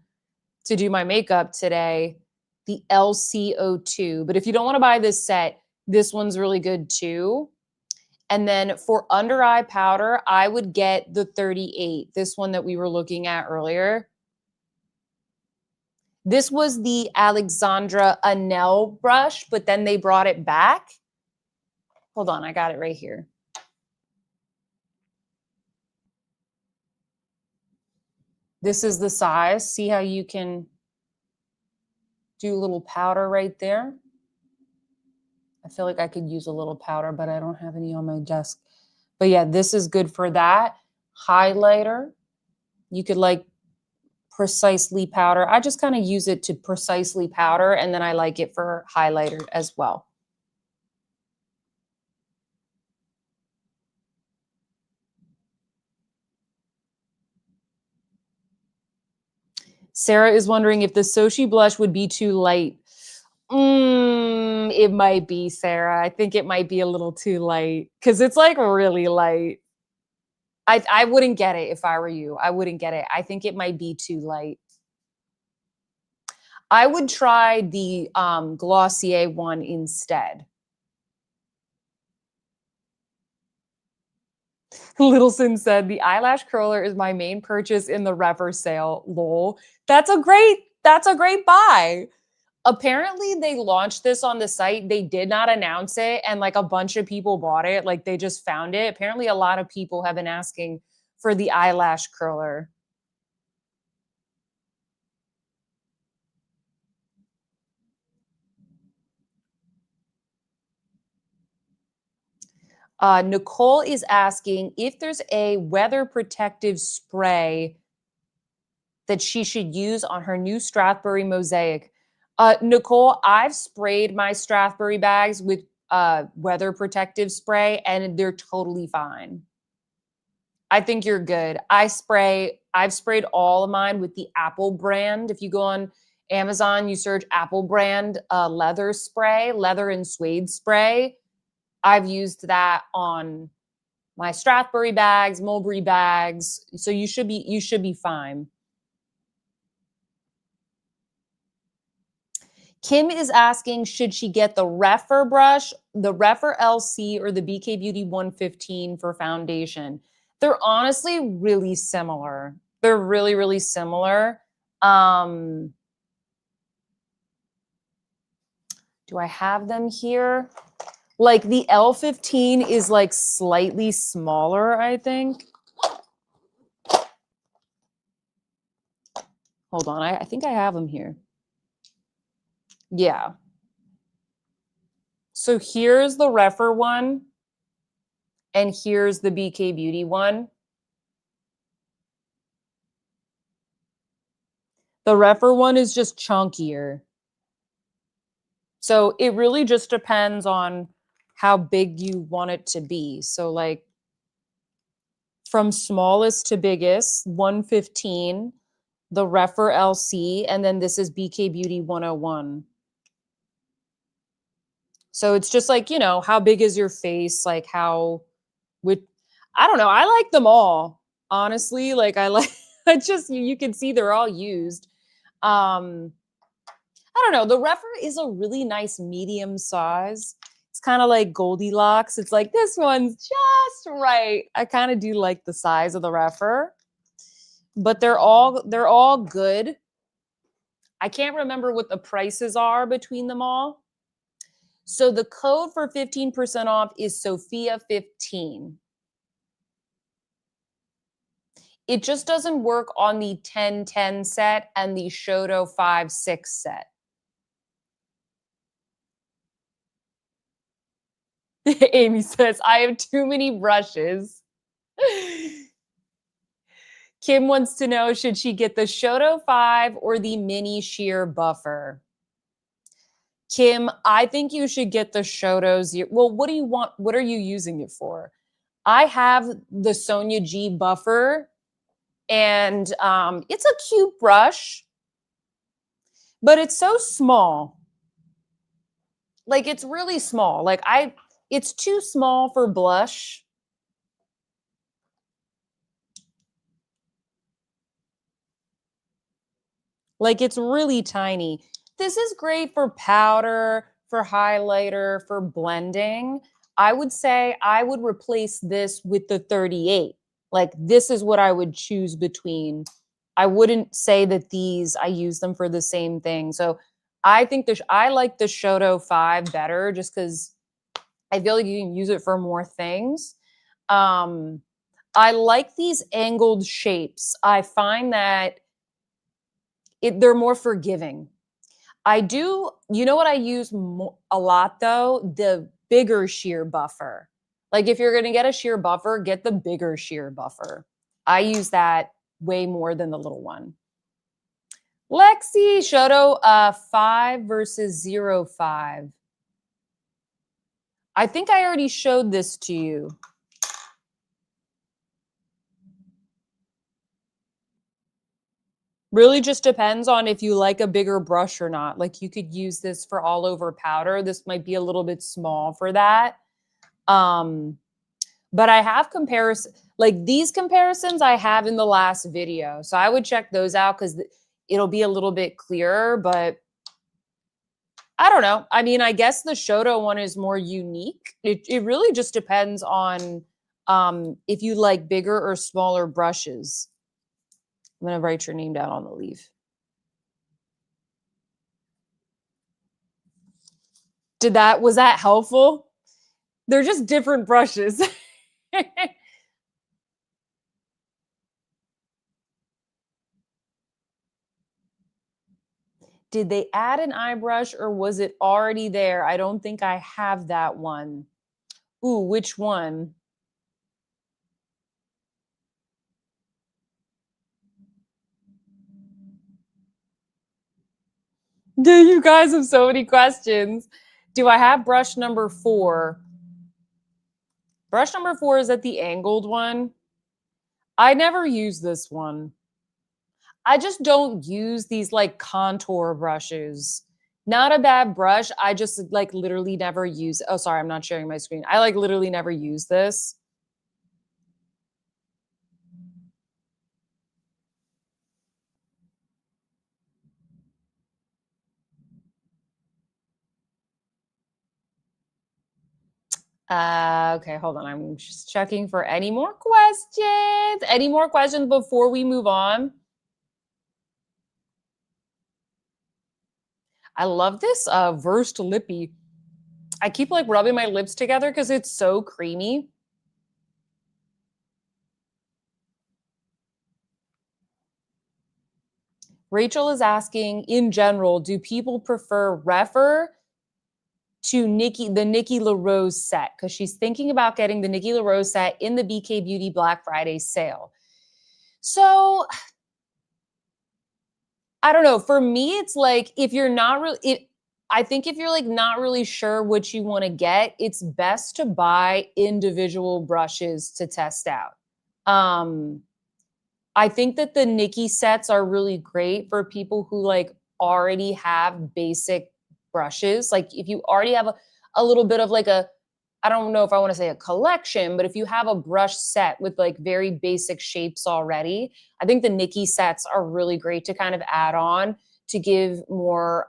to do my makeup today, the LC02. But if you don't want to buy this set, this one's really good too. And then for under eye powder, I would get the 38, this one that we were looking at earlier. This was the Alexandra Anel brush, but then they brought it back. Hold on, I got it right here. This is the size. See how you can do a little powder right there? I feel like I could use a little powder, but I don't have any on my desk. But yeah, this is good for that. Highlighter. You could like precisely powder. I just kind of use it to precisely powder, and then I like it for highlighter as well. Sarah is wondering if the Sochi blush would be too light. It might be, Sarah. I think it might be a little too light because it's like really light. I wouldn't get it if I were you. I wouldn't get it. I think it might be too light. I would try the Glossier one instead. Littleson said, the eyelash curler is my main purchase in the Rephr sale. Lol. That's a great buy. Apparently they launched this on the site. They did not announce it. And like a bunch of people bought it. Like they just found it. Apparently a lot of people have been asking for the eyelash curler. Nicole is asking if there's a weather protective spray that she should use on her new Strathbury Mosaic. Nicole, I've sprayed my Strathbury bags with weather protective spray and they're totally fine. I think you're good. I've sprayed all of mine with the Apple brand. If you go on Amazon, you search Apple brand leather spray, leather and suede spray. I've used that on my Strathbury bags, Mulberry bags. So you should be fine. Kim is asking, should she get the Rephr brush, the Rephr LC, or the BK Beauty 115 for foundation? They're honestly really similar. They're really, really similar. Um, do I have them here? Like the L15 is like slightly smaller, I think. Hold on, I think I have them here. Yeah. So here's the Rephr one, and here's the BK Beauty one. The Rephr one is just chunkier. So it really just depends on how big you want it to be. So like from smallest to biggest, 115, the Rephr LC, and then this is BK Beauty 101. So it's just like, you know, how big is your face? Like how would, I don't know. I like them all. Honestly, like I like, I just, you can see they're all used. Um, I don't know. The Rephr is a really nice medium size. It's kind of like Goldilocks. It's like this one's just right. I kind of do like the size of the Rephr, but they're all good. I can't remember what the prices are between them all. So the code for 15% off is Sophia 15. It just doesn't work on the 10-10 set and the Shodo 5-6 set. Amy says, I have too many brushes. Kim wants to know, should she get the Shodo 5 or the mini sheer buffer? Kim, I think you should get the Shodo Zero. Well, what do you want? What are you using it for? I have the Sonia G buffer, and it's a cute brush, but it's so small. Like it's really small. It's too small for blush. Like it's really tiny. This is great for powder, for highlighter, for blending. I would say I would replace this with the 38. Like this is what I would choose between. I wouldn't say that these, I use them for the same thing. So I think I like the Shodo 5 better just because I feel like you can use it for more things. Um, I like these angled shapes. I find that they're more forgiving. I do, you know what I use a lot though? The bigger sheer buffer. Like if you're going to get a sheer buffer, get the bigger sheer buffer. I use that way more than the little one. Lexi, Shoto, 5 versus 0.5. I think I already showed this to you. Really just depends on if you like a bigger brush or not. Like you could use this for all over powder. This might be a little bit small for that. But I have like these comparisons I have in the last video. So I would check those out because it'll be a little bit clearer, but I don't know. I mean, I guess the Shoto one is more unique. It really just depends on if you like bigger or smaller brushes. I'm going to write your name down on the leaf. Was that helpful? They're just different brushes. Did they add an eye brush or was it already there? I don't think I have that one. Ooh, which one? You guys have so many questions. Do I have brush number 4? Brush number 4 is that the angled one. I never use this one. I just don't use these like contour brushes. Not a bad brush. I just like literally never use. Oh, sorry, I'm not sharing my screen. I like literally never use this. Okay, hold on. I'm just checking for any more questions. Any more questions before we move on? I love this versed lippy. I keep like rubbing my lips together because it's so creamy. Rachel is asking, in general, do people prefer Rephr to the Nikki LaRose set? Because she's thinking about getting the Nikki LaRose set in the BK Beauty Black Friday sale. So I don't know. For me, it's like if you're not really I think if you're like not really sure what you want to get, it's best to buy individual brushes to test out. Um, I think that the Nikki sets are really great for people who like already have basic brushes. Like if you already have a little bit of like a, I don't know if I want to say a collection, but if you have a brush set with like very basic shapes already, I think the Nikki sets are really great to kind of add on to give more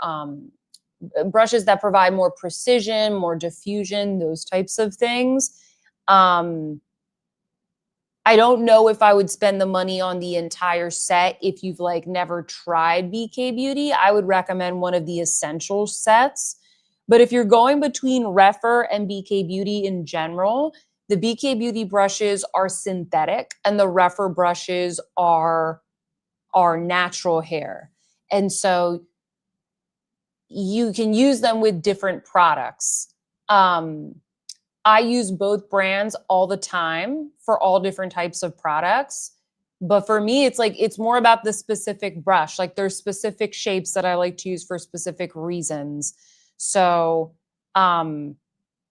brushes that provide more precision, more diffusion, those types of things. Um, I don't know if I would spend the money on the entire set if you've like never tried BK Beauty. I would recommend one of the essential sets. But if you're going between Rephr and BK Beauty in general, the BK Beauty brushes are synthetic and the Rephr brushes are natural hair. And so you can use them with different products. Um, I use both brands all the time for all different types of products. But for me, it's like it's more about the specific brush. Like there's specific shapes that I like to use for specific reasons. So um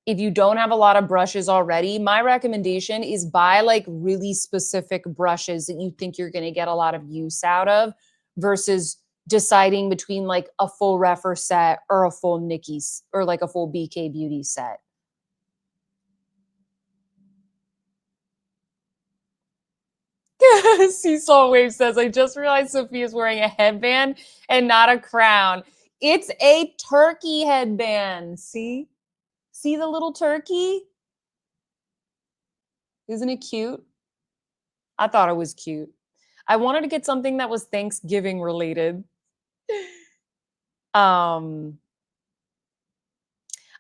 if you don't have a lot of brushes already, my recommendation is buy like really specific brushes that you think you're going to get a lot of use out of versus deciding between like a full Rephr set or a full Nikki's or like a full BK Beauty set. Seesaw Wave says, I just realized Sophia's wearing a headband and not a crown. It's a turkey headband. See? See the little turkey? Isn't it cute? I thought it was cute. I wanted to get something that was Thanksgiving related. Um,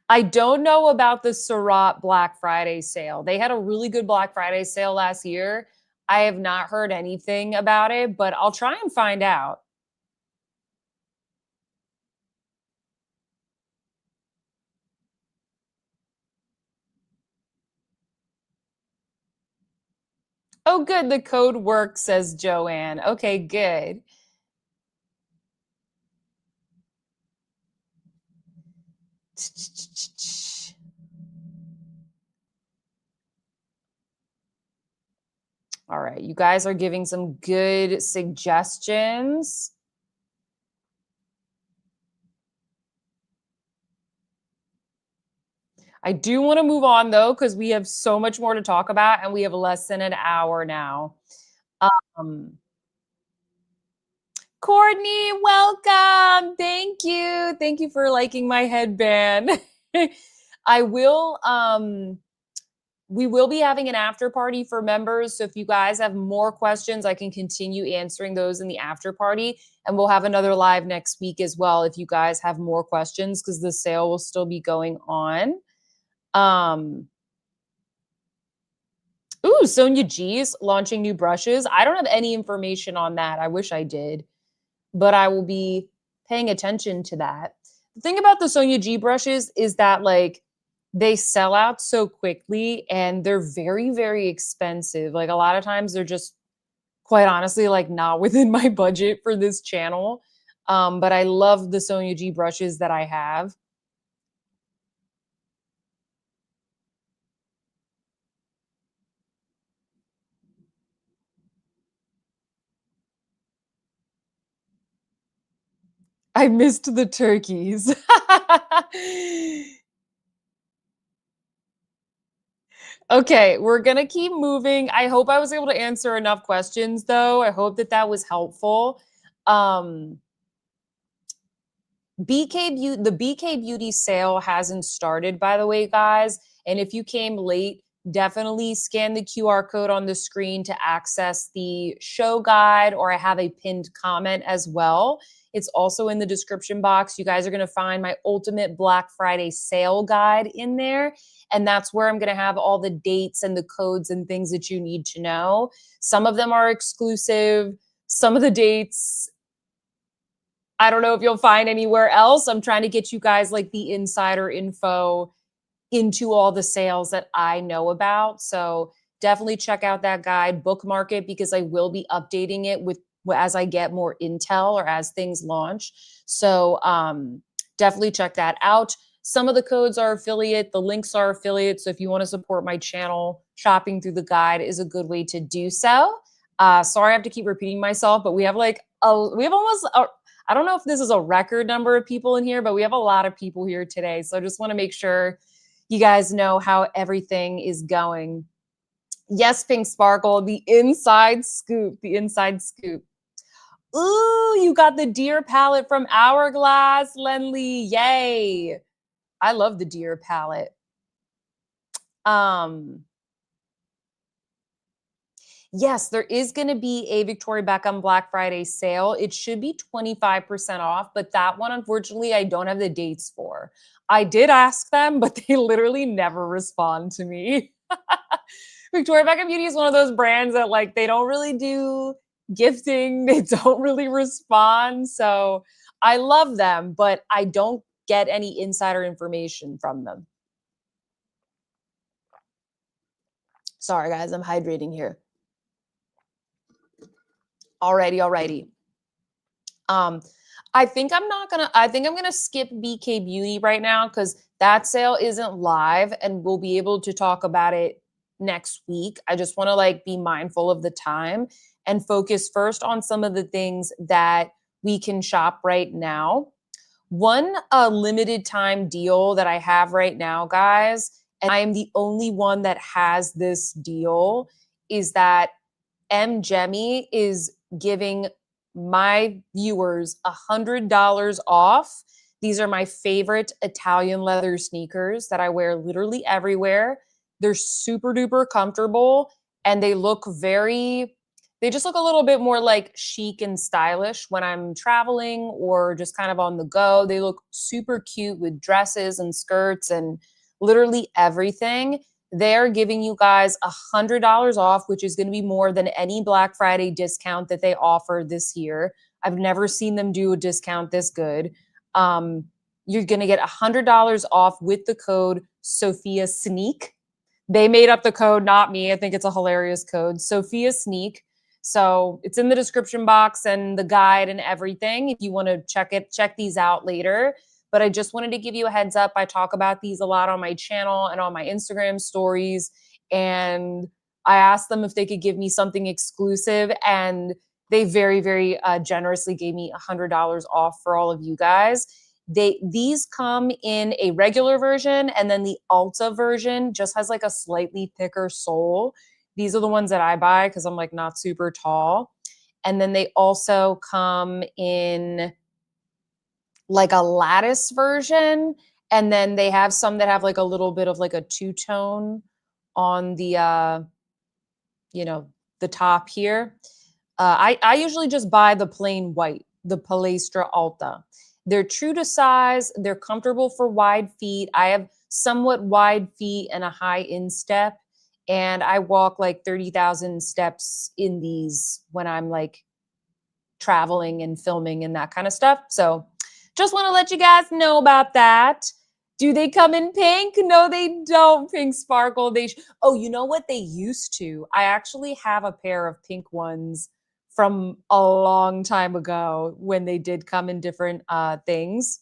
I don't know about the Surat Black Friday sale. They had a really good Black Friday sale last year. I have not heard anything about it, but I'll try and find out. Oh, good. The code works, says Joanne. Okay, good. All right. You guys are giving some good suggestions. I do want to move on though, because we have so much more to talk about and we have less than an hour now. Um, Courtney, welcome. Thank you. Thank you for liking my headband. I will we will be having an after party for members. So if you guys have more questions, I can continue answering those in the after party. And we'll have another live next week as well if you guys have more questions because the sale will still be going on. Um, ooh, Sonia G's launching new brushes. I don't have any information on that. I wish I did, but I will be paying attention to that. The thing about the Sonia G brushes is that like they sell out so quickly and they're very, very expensive. Like a lot of times they're just quite honestly like not within my budget for this channel. But I love the Sonia G brushes that I have. I missed the turkeys. Okay, we're gonna keep moving. I hope I was able to answer enough questions, though. I hope that that was helpful. Um, the BK Beauty sale hasn't started, by the way, guys. And if you came late, definitely scan the QR code on the screen to access the show guide, or I have a pinned comment as well. It's also in the description box. You guys are going to find my ultimate Black Friday sale guide in there. And that's where I'm going to have all the dates and the codes and things that you need to know. Some of them are exclusive. Some of the dates, I don't know if you'll find anywhere else. I'm trying to get you guys like the insider info into all the sales that I know about. So definitely check out that guide, bookmark it, because I will be updating it with as I get more intel or as things launch. So definitely check that out. Some of the codes are affiliate, the links are affiliate. So if you want to support my channel, shopping through the guide is a good way to do so. Sorry, I have to keep repeating myself, but we have like we have almost I don't know if this is a record number of people in here, but we have a lot of people here today. So I just want to make sure you guys know how everything is going. Yes, Pink Sparkle, the inside scoop, the inside scoop. Ooh, you got the deer palette from Hourglass, Lenly. Yay. I love the deer palette. Yes, there is going to be a Victoria Beckham Black Friday sale. It should be 25% off, but that one, unfortunately, I don't have the dates for. I did ask them, but they literally never respond to me. Victoria Beckham Beauty is one of those brands that like they don't really do gifting. They don't really respond. So I love them, but I don't get any insider information from them. Sorry, guys, I'm hydrating here. Alrighty. I think I'm gonna skip BK Beauty right now because that sale isn't live and we'll be able to talk about it next week. I just want to like be mindful of the time and focus first on some of the things that we can shop right now. One limited time deal that I have right now, guys, and I am the only one that has this deal, is that M. Jemmy is giving my viewers $100 off. These are my favorite Italian leather sneakers that I wear literally everywhere. They're super duper comfortable and they just look a little bit more like chic and stylish when I'm traveling or just kind of on the go. They look super cute with dresses and skirts and literally everything. They're giving you guys $100 off, which is going to be more than any Black Friday discount that they offer this year. I've never seen them do a discount this good. You're going to get $100 off with the code Sophia Sneak. They made up the code, not me. I think it's a hilarious code, Sophia Sneak. So it's in the description box and the guide and everything if you want to check these out later. But I just wanted to give you a heads up. I talk about these a lot on my channel and on my Instagram stories. And I asked them if they could give me something exclusive. And they very, very generously gave me $100 off for all of you guys. These come in a regular version, and then the Ulta version just has like a slightly thicker sole. These are the ones that I buy because I'm like not super tall. And then they also come in like a lattice version. And then they have some that have like a little bit of like a two-tone on the, the top here. I usually just buy the plain white, the Palestra Alta. They're true to size. They're comfortable for wide feet. I have somewhat wide feet and a high instep. And I walk like 30,000 steps in these when I'm like traveling and filming and that kind of stuff. So just want to let you guys know about that. Do they come in pink? No, they don't, Pink Sparkle. Oh, you know what? They used to. I actually have a pair of pink ones from a long time ago when they did come in different things.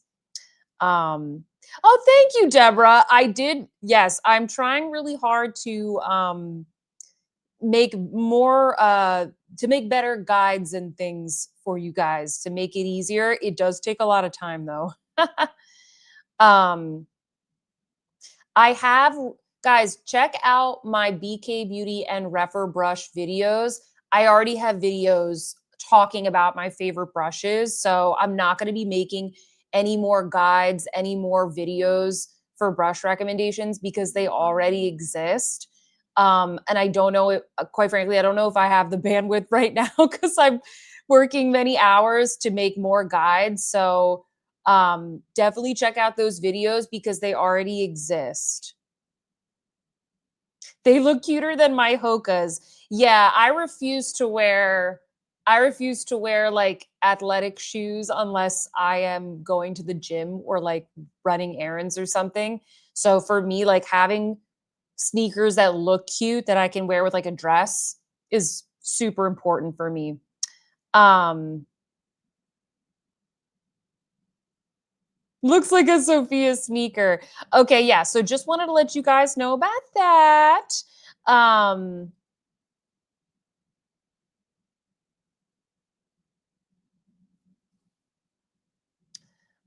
Oh, thank you, Deborah. I did. Yes, I'm trying really hard to make better guides and things for you guys to make it easier. It does take a lot of time though. I have, guys, check out my BK Beauty and Rephr brush videos. I already have videos talking about my favorite brushes, so I'm not going to be making any more guides, any more videos for brush recommendations because they already exist. And I don't know, quite frankly, I don't know if I have the bandwidth right now because I'm working many hours to make more guides. So definitely check out those videos because they already exist. They look cuter than my Hokas. Yeah, I refuse to wear like athletic shoes unless I am going to the gym or like running errands or something. So for me, like having sneakers that look cute that I can wear with like a dress is super important for me. Um Looks like a Sophia sneaker. Okay, yeah. So just wanted to let you guys know about that. Um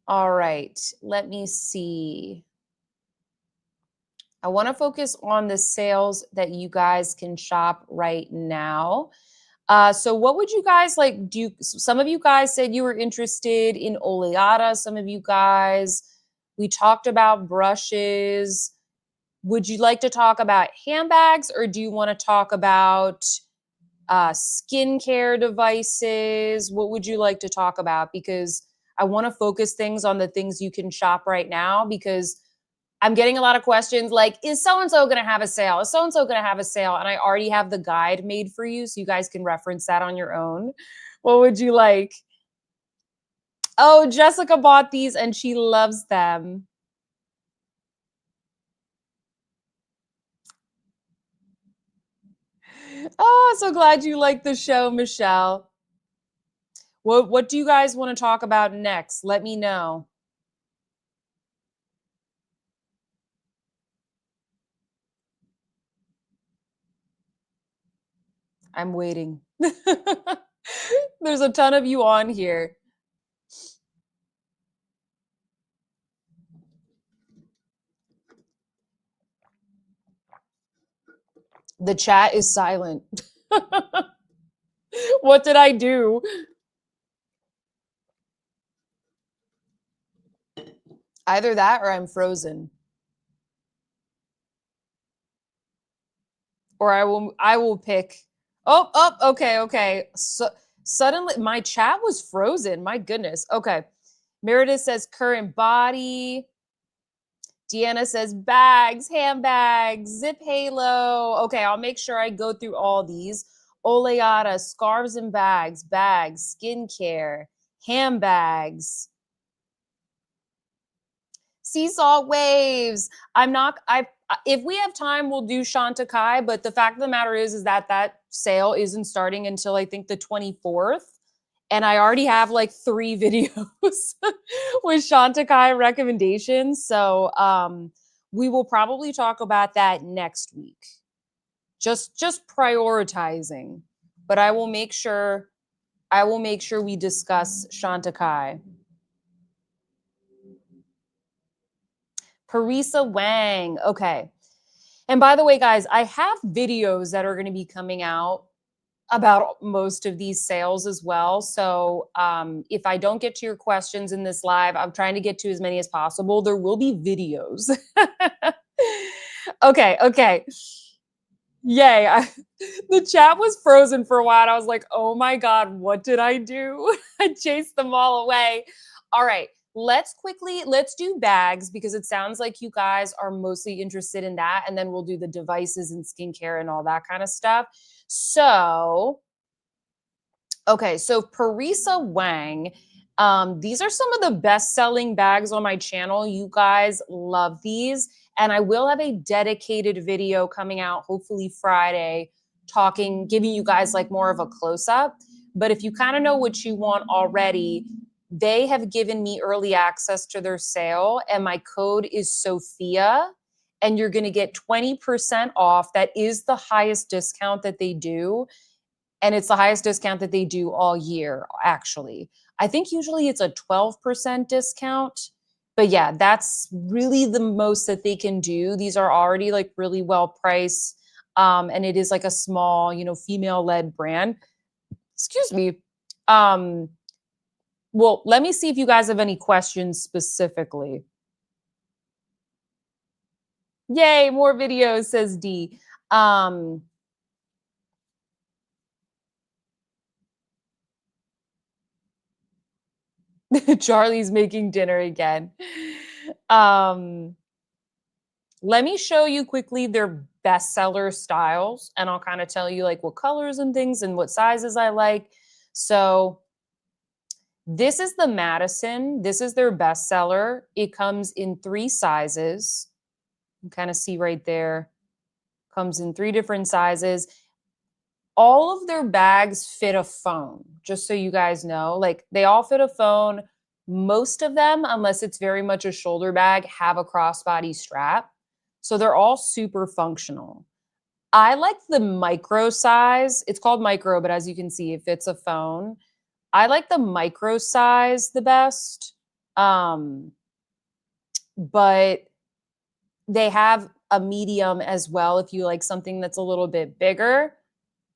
all right. Let me see. I want to focus on the sales that you guys can shop right now. So what would you guys like do? Some of you guys said you were interested in oleata. Some of you guys, we talked about brushes. Would you like to talk about handbags or do you want to talk about skincare devices? What would you like to talk about? Because I want to focus things on the things you can shop right now because I'm getting a lot of questions like, is so and so going to have a sale? Is so and so going to have a sale? And I already have the guide made for you so you guys can reference that on your own. What would you like? Oh, Jessica bought these and she loves them. Oh, so glad you like the show, Michelle. What do you guys want to talk about next? Let me know. I'm waiting. There's a ton of you on here. The chat is silent. What did I do? Either that or I'm frozen. Or I will pick. Oh, okay. So suddenly my chat was frozen. My goodness. Okay. Meredith says current body. Deanna says bags, handbags, zip halo. Okay, I'll make sure I go through all these. Oleata, scarves and bags, skincare, handbags, sea salt waves. I'm not, I, if we have time, we'll do Shantakai, but the fact of the matter is that that sale isn't starting until I think the 24th. And I already have like 3 videos with Shantakai recommendations. So we will probably talk about that next week. Just prioritizing. But I will make sure we discuss Shantakai. Parisa Wang. Okay. And by the way, guys, I have videos that are going to be coming out about most of these sales as well. So if I don't get to your questions in this live, I'm trying to get to as many as possible. There will be videos. Okay. Yay. The chat was frozen for a while. I was like, oh my God, what did I do? I chased them all away. All right. Let's do bags because it sounds like you guys are mostly interested in that. And then we'll do the devices and skincare and all that kind of stuff. So, okay, so Parisa Wang, these are some of the best-selling bags on my channel. You guys love these. And I will have a dedicated video coming out hopefully Friday giving you guys like more of a close-up. But if you kind of know what you want already, they have given me early access to their sale and my code is Sophia and you're going to get 20% off. That is the highest discount that they do. And it's the highest discount that they do all year, actually. I think usually it's a 12% discount. But yeah, that's really the most that they can do. These are already like really well priced. And it is like a small, female led brand. Excuse me. Well, let me see if you guys have any questions specifically. Yay, more videos, says D. Um, Charlie's making dinner again. Um, Let me show you quickly their bestseller styles, and I'll kind of tell you like what colors and things and what sizes I like. So this is the Madison. This is their bestseller. It comes in 3 sizes. You kind of see right there. Comes in 3 different sizes. All of their bags fit a phone, just so you guys know. Like they all fit a phone. Most of them, unless it's very much a shoulder bag, have a crossbody strap. So they're all super functional. I like the micro size. It's called micro, but as you can see, it fits a phone. I like the micro size the best. Um, but they have a medium as well if you like something that's a little bit bigger.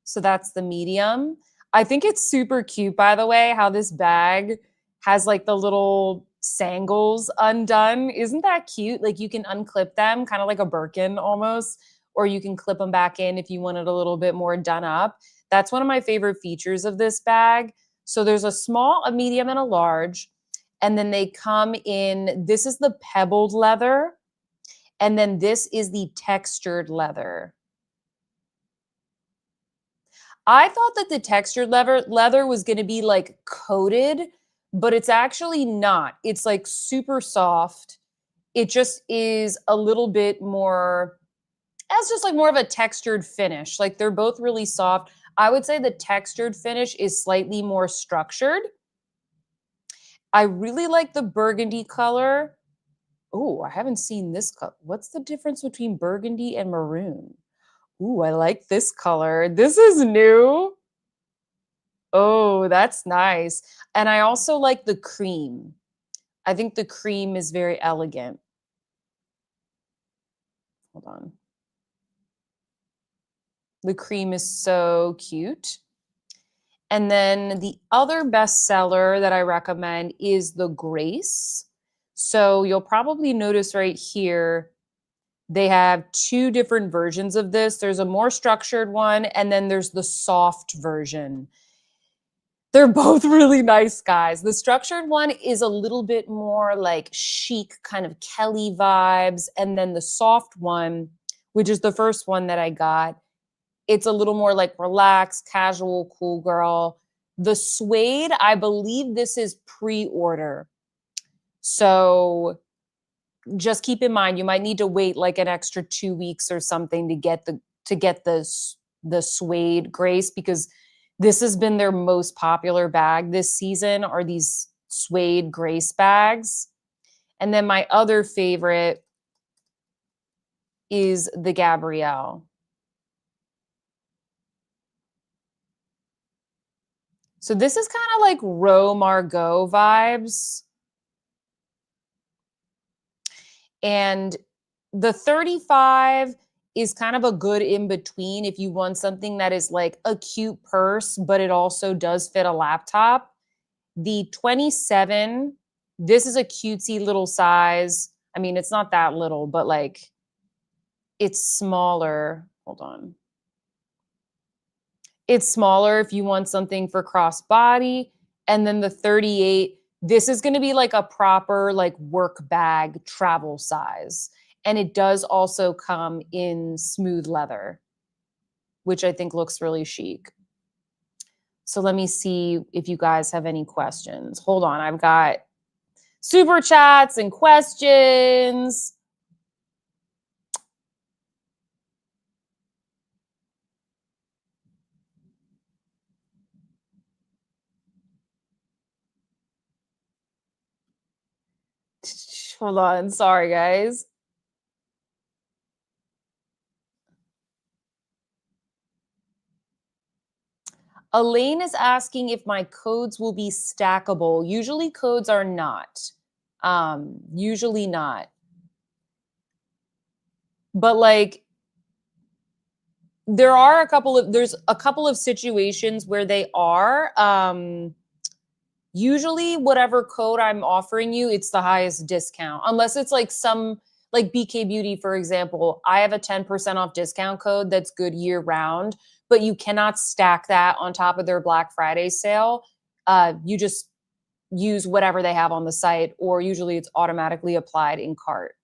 So that's the medium. I think it's super cute, by the way, how this bag has like the little sangles undone. Isn't that cute? Like you can unclip them, kind of like a Birkin almost, or you can clip them back in if you want it a little bit more done up. That's one of my favorite features of this bag. So there's a small, a medium, and a large. And then they come in, this is the pebbled leather. And then this is the textured leather. I thought that the textured leather was going to be like coated, but it's actually not. It's like super soft. It just is a little bit more, it's just like more of a textured finish. Like they're both really soft. I would say the textured finish is slightly more structured. I really like the burgundy color. Oh, I haven't seen this color. What's the difference between burgundy and maroon? Ooh, I like this color. This is new. Oh, that's nice. And I also like the cream. I think the cream is very elegant. Hold on. The cream is so cute. And then the other bestseller that I recommend is the Grace. So you'll probably notice right here, they have 2 different versions of this. There's a more structured one, and then there's the soft version. They're both really nice guys. The structured one is a little bit more like chic, kind of Kelly vibes. And then the soft one, which is the first one that I got, it's a little more like relaxed, casual, cool girl. The suede, I believe this is pre-order. So just keep in mind, you might need to wait like an extra 2 weeks or something to get the suede Grace, because this has been their most popular bag this season, are these suede Grace bags. And then my other favorite is the Gabrielle. So this is kind of like Ro Margot vibes. And the 35 is kind of a good in between if you want something that is like a cute purse, but it also does fit a laptop. The 27, this is a cutesy little size. I mean, it's not that little, but like it's smaller. Hold on. It's smaller if you want something for crossbody. And then the 38, this is going to be like a proper like work bag travel size. And it does also come in smooth leather, which I think looks really chic. So let me see if you guys have any questions. Hold on, I've got super chats and questions. Hold on, sorry guys. Elaine is asking if my codes will be stackable. Usually codes are not. Usually not. But like there's a couple of situations where they are. Usually whatever code I'm offering you, it's the highest discount. Unless it's like some like BK Beauty, for example, I have a 10% off discount code that's good year round, but you cannot stack that on top of their Black Friday sale. You just use whatever they have on the site, or usually it's automatically applied in cart.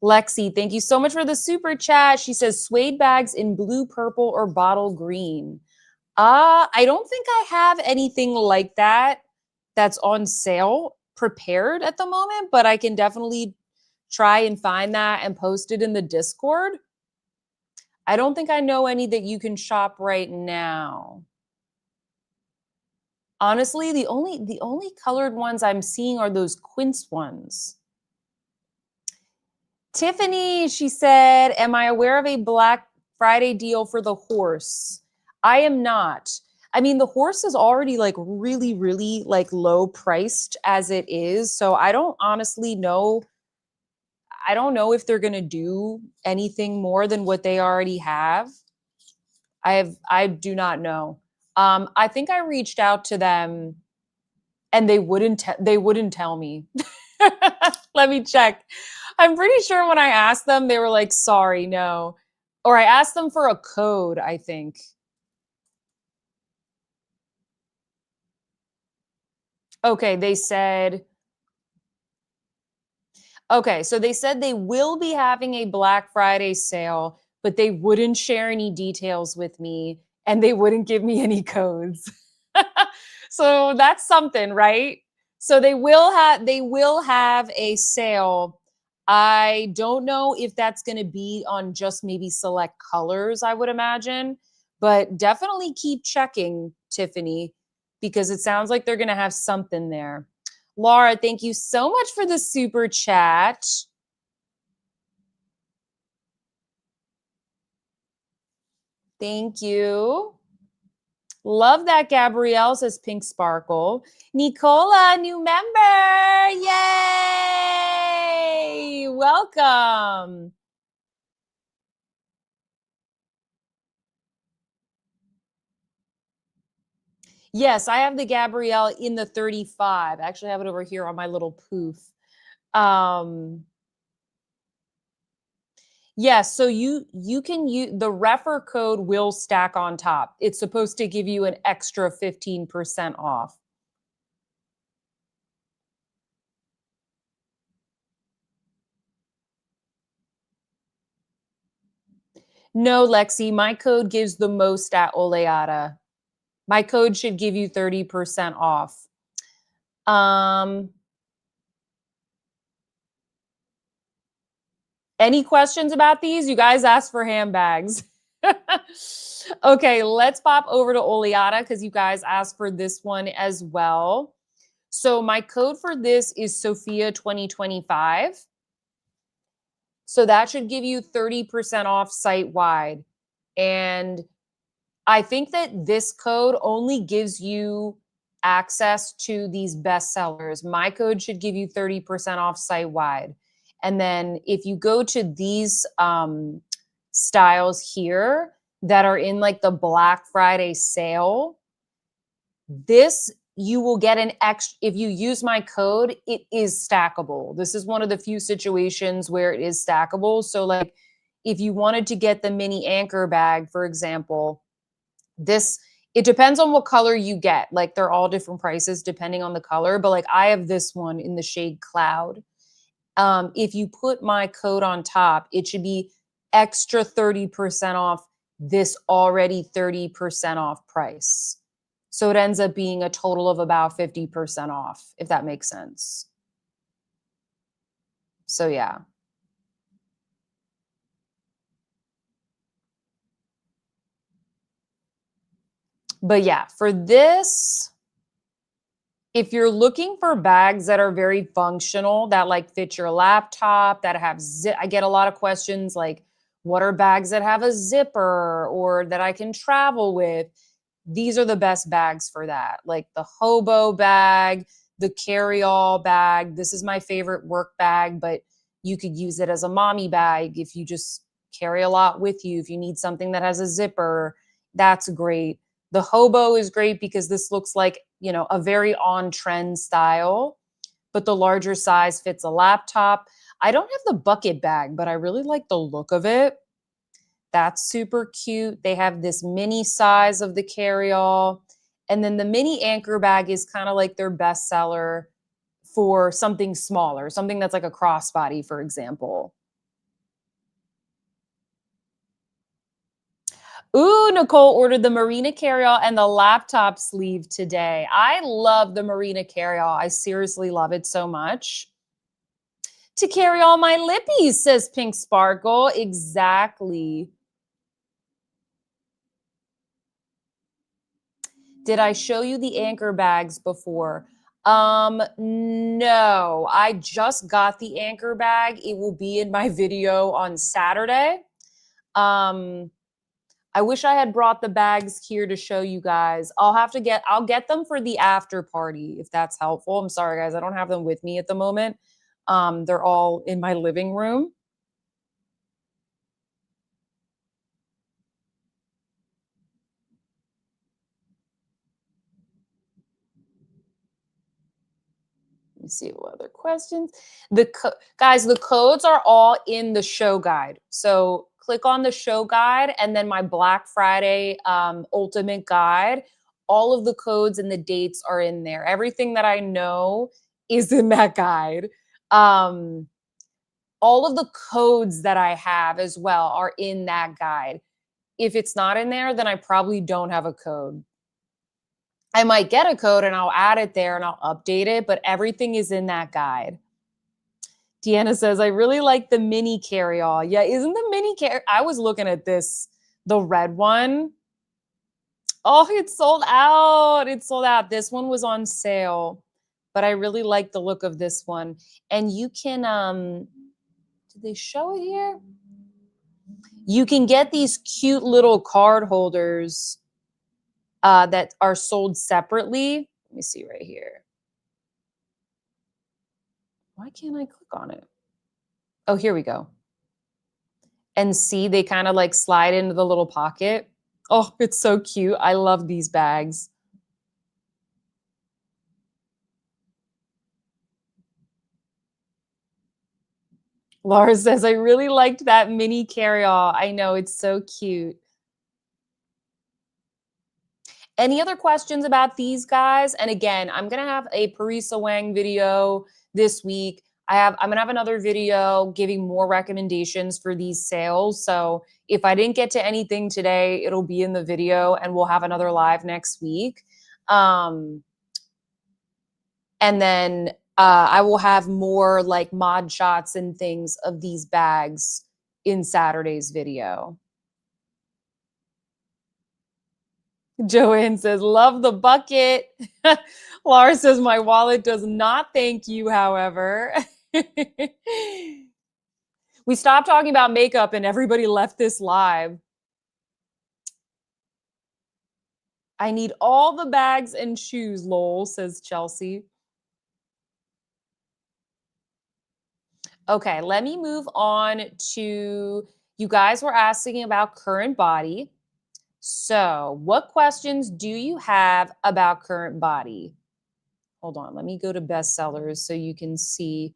Lexi, thank you so much for the super chat. She says suede bags in blue, purple, or bottle green. I don't think I have anything like that that's on sale prepared at the moment, but I can definitely try and find that and post it in the Discord. I don't think I know any that you can shop right now. Honestly, the only colored ones I'm seeing are those quince ones. Tiffany, she said, am I aware of a Black Friday deal for the horse? I am not. I mean, the horse is already like really, really like low priced as it is. So I don't honestly know. I don't know if they're going to do anything more than what they already have. I do not know. I think I reached out to them and they wouldn't tell me. Let me check. I'm pretty sure when I asked them, they were like, sorry, no. Or I asked them for a code, I think. Okay, they said, okay, so they said they will be having a Black Friday sale, but they wouldn't share any details with me and they wouldn't give me any codes. So that's something, right? So they will have a sale. I don't know if that's going to be on just maybe select colors, I would imagine, but definitely keep checking, Tiffany, because it sounds like they're going to have something there. Laura, thank you so much for the super chat. Thank you. Love that, Gabrielle, says Pink Sparkle. Nicola, new member. Yay! Welcome. Yes, I have the Gabrielle in the 35. I actually have it over here on my little poof. Yes, so you can use the Rephr code will stack on top. It's supposed to give you an extra 15% off. No, Lexi, my code gives the most at Oleata. My code should give you 30% off. Any questions about these? You guys asked for handbags. Okay, let's pop over to Oleata because you guys asked for this one as well. So my code for this is Sophia 2025. So that should give you 30% off site wide. And I think that this code only gives you access to these bestsellers. My code should give you 30% off site wide. And then if you go to these styles here that are in like the Black Friday sale, this you will get an extra. If you use my code, it is stackable. This is one of the few situations where it is stackable. So like if you wanted to get the mini anchor bag, for example, this, it depends on what color you get. Like they're all different prices depending on the color, but like I have this one in the shade Cloud. If you put my code on top, it should be extra 30% off this already 30% off price. So it ends up being a total of about 50% off, if that makes sense. So yeah. But yeah, for this, if you're looking for bags that are very functional, that like fit your laptop, that have zip, I get a lot of questions like, what are bags that have a zipper or that I can travel with? These are the best bags for that. Like the hobo bag, the carry-all bag. This is my favorite work bag, but you could use it as a mommy bag if you just carry a lot with you. If you need something that has a zipper, that's great. The hobo is great because this looks like, you know, a very on-trend style, but the larger size fits a laptop. I don't have the bucket bag, but I really like the look of it. That's super cute. They have this mini size of the carry-all. And then the mini anchor bag is kind of like their best seller for something smaller, something that's like a crossbody, for example. Ooh, Nicole ordered the Marina carry-all and the laptop sleeve today. I love the Marina carry-all. I seriously love it so much. To carry all my lippies, says Pink Sparkle. Exactly. Did I show you the anchor bags before? No, I just got the anchor bag. It will be in my video on Saturday. Um, I wish I had brought the bags here to show you guys. I'll get them for the after party if that's helpful. I'm sorry guys, I don't have them with me at the moment. They're all in my living room. Let me see what other questions. Guys, the codes are all in the show guide. So click on the show guide and then my Black Friday ultimate guide. All of the codes and the dates are in there. Everything that I know is in that guide. Um, all of the codes that I have as well are in that guide. If it's not in there, then I probably don't have a code. I might get a code and I'll add it there and I'll update it, but everything is in that guide. Deanna says, I really like the mini carry-all. Yeah, isn't the mini carry? I was looking at this, the red one. Oh, it's sold out. It's sold out. This one was on sale, but I really like the look of this one. And you can, did they show it here? You can get these cute little card holders that are sold separately. Let me see right here. Why can't I click on it? Oh, here we go. And see, they kind of like slide into the little pocket. Oh, it's so cute. I love these bags. Laura says, I really liked that mini carry-all. I know, it's so cute. Any other questions about these guys? And again, I'm gonna have a Parisa Wang video this week. I'm gonna have another video giving more recommendations for these sales. So if I didn't get to anything today, it'll be in the video and we'll have another live next week. And then I will have more like mod shots and things of these bags in Saturday's video. Joanne says, love the bucket. Laura says, my wallet does not thank you, however. We stopped talking about makeup and everybody left this live. I need all the bags and shoes, lol, says Chelsea. Okay, let me move on to, you guys were asking about current body. So, what questions do you have about current body? Hold on, let me go to bestsellers so you can see.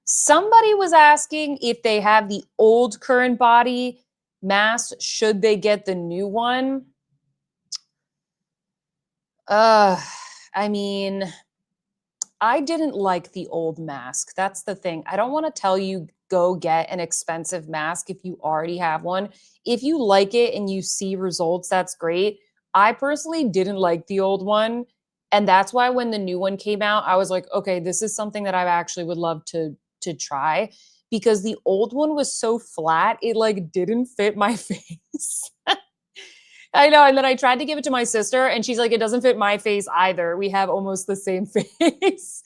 Somebody was asking if they have the old current body mask, should they get the new one? I mean, I didn't like the old mask. That's the thing. I don't want to tell you go get an expensive mask if you already have one. If you like it and you see results, that's great. I personally didn't like the old one. And that's why when the new one came out, I was like, okay, this is something that I actually would love to try, because the old one was so flat, it like didn't fit my face. I know. And then I tried to give it to my sister and she's like, it doesn't fit my face either. We have almost the same face.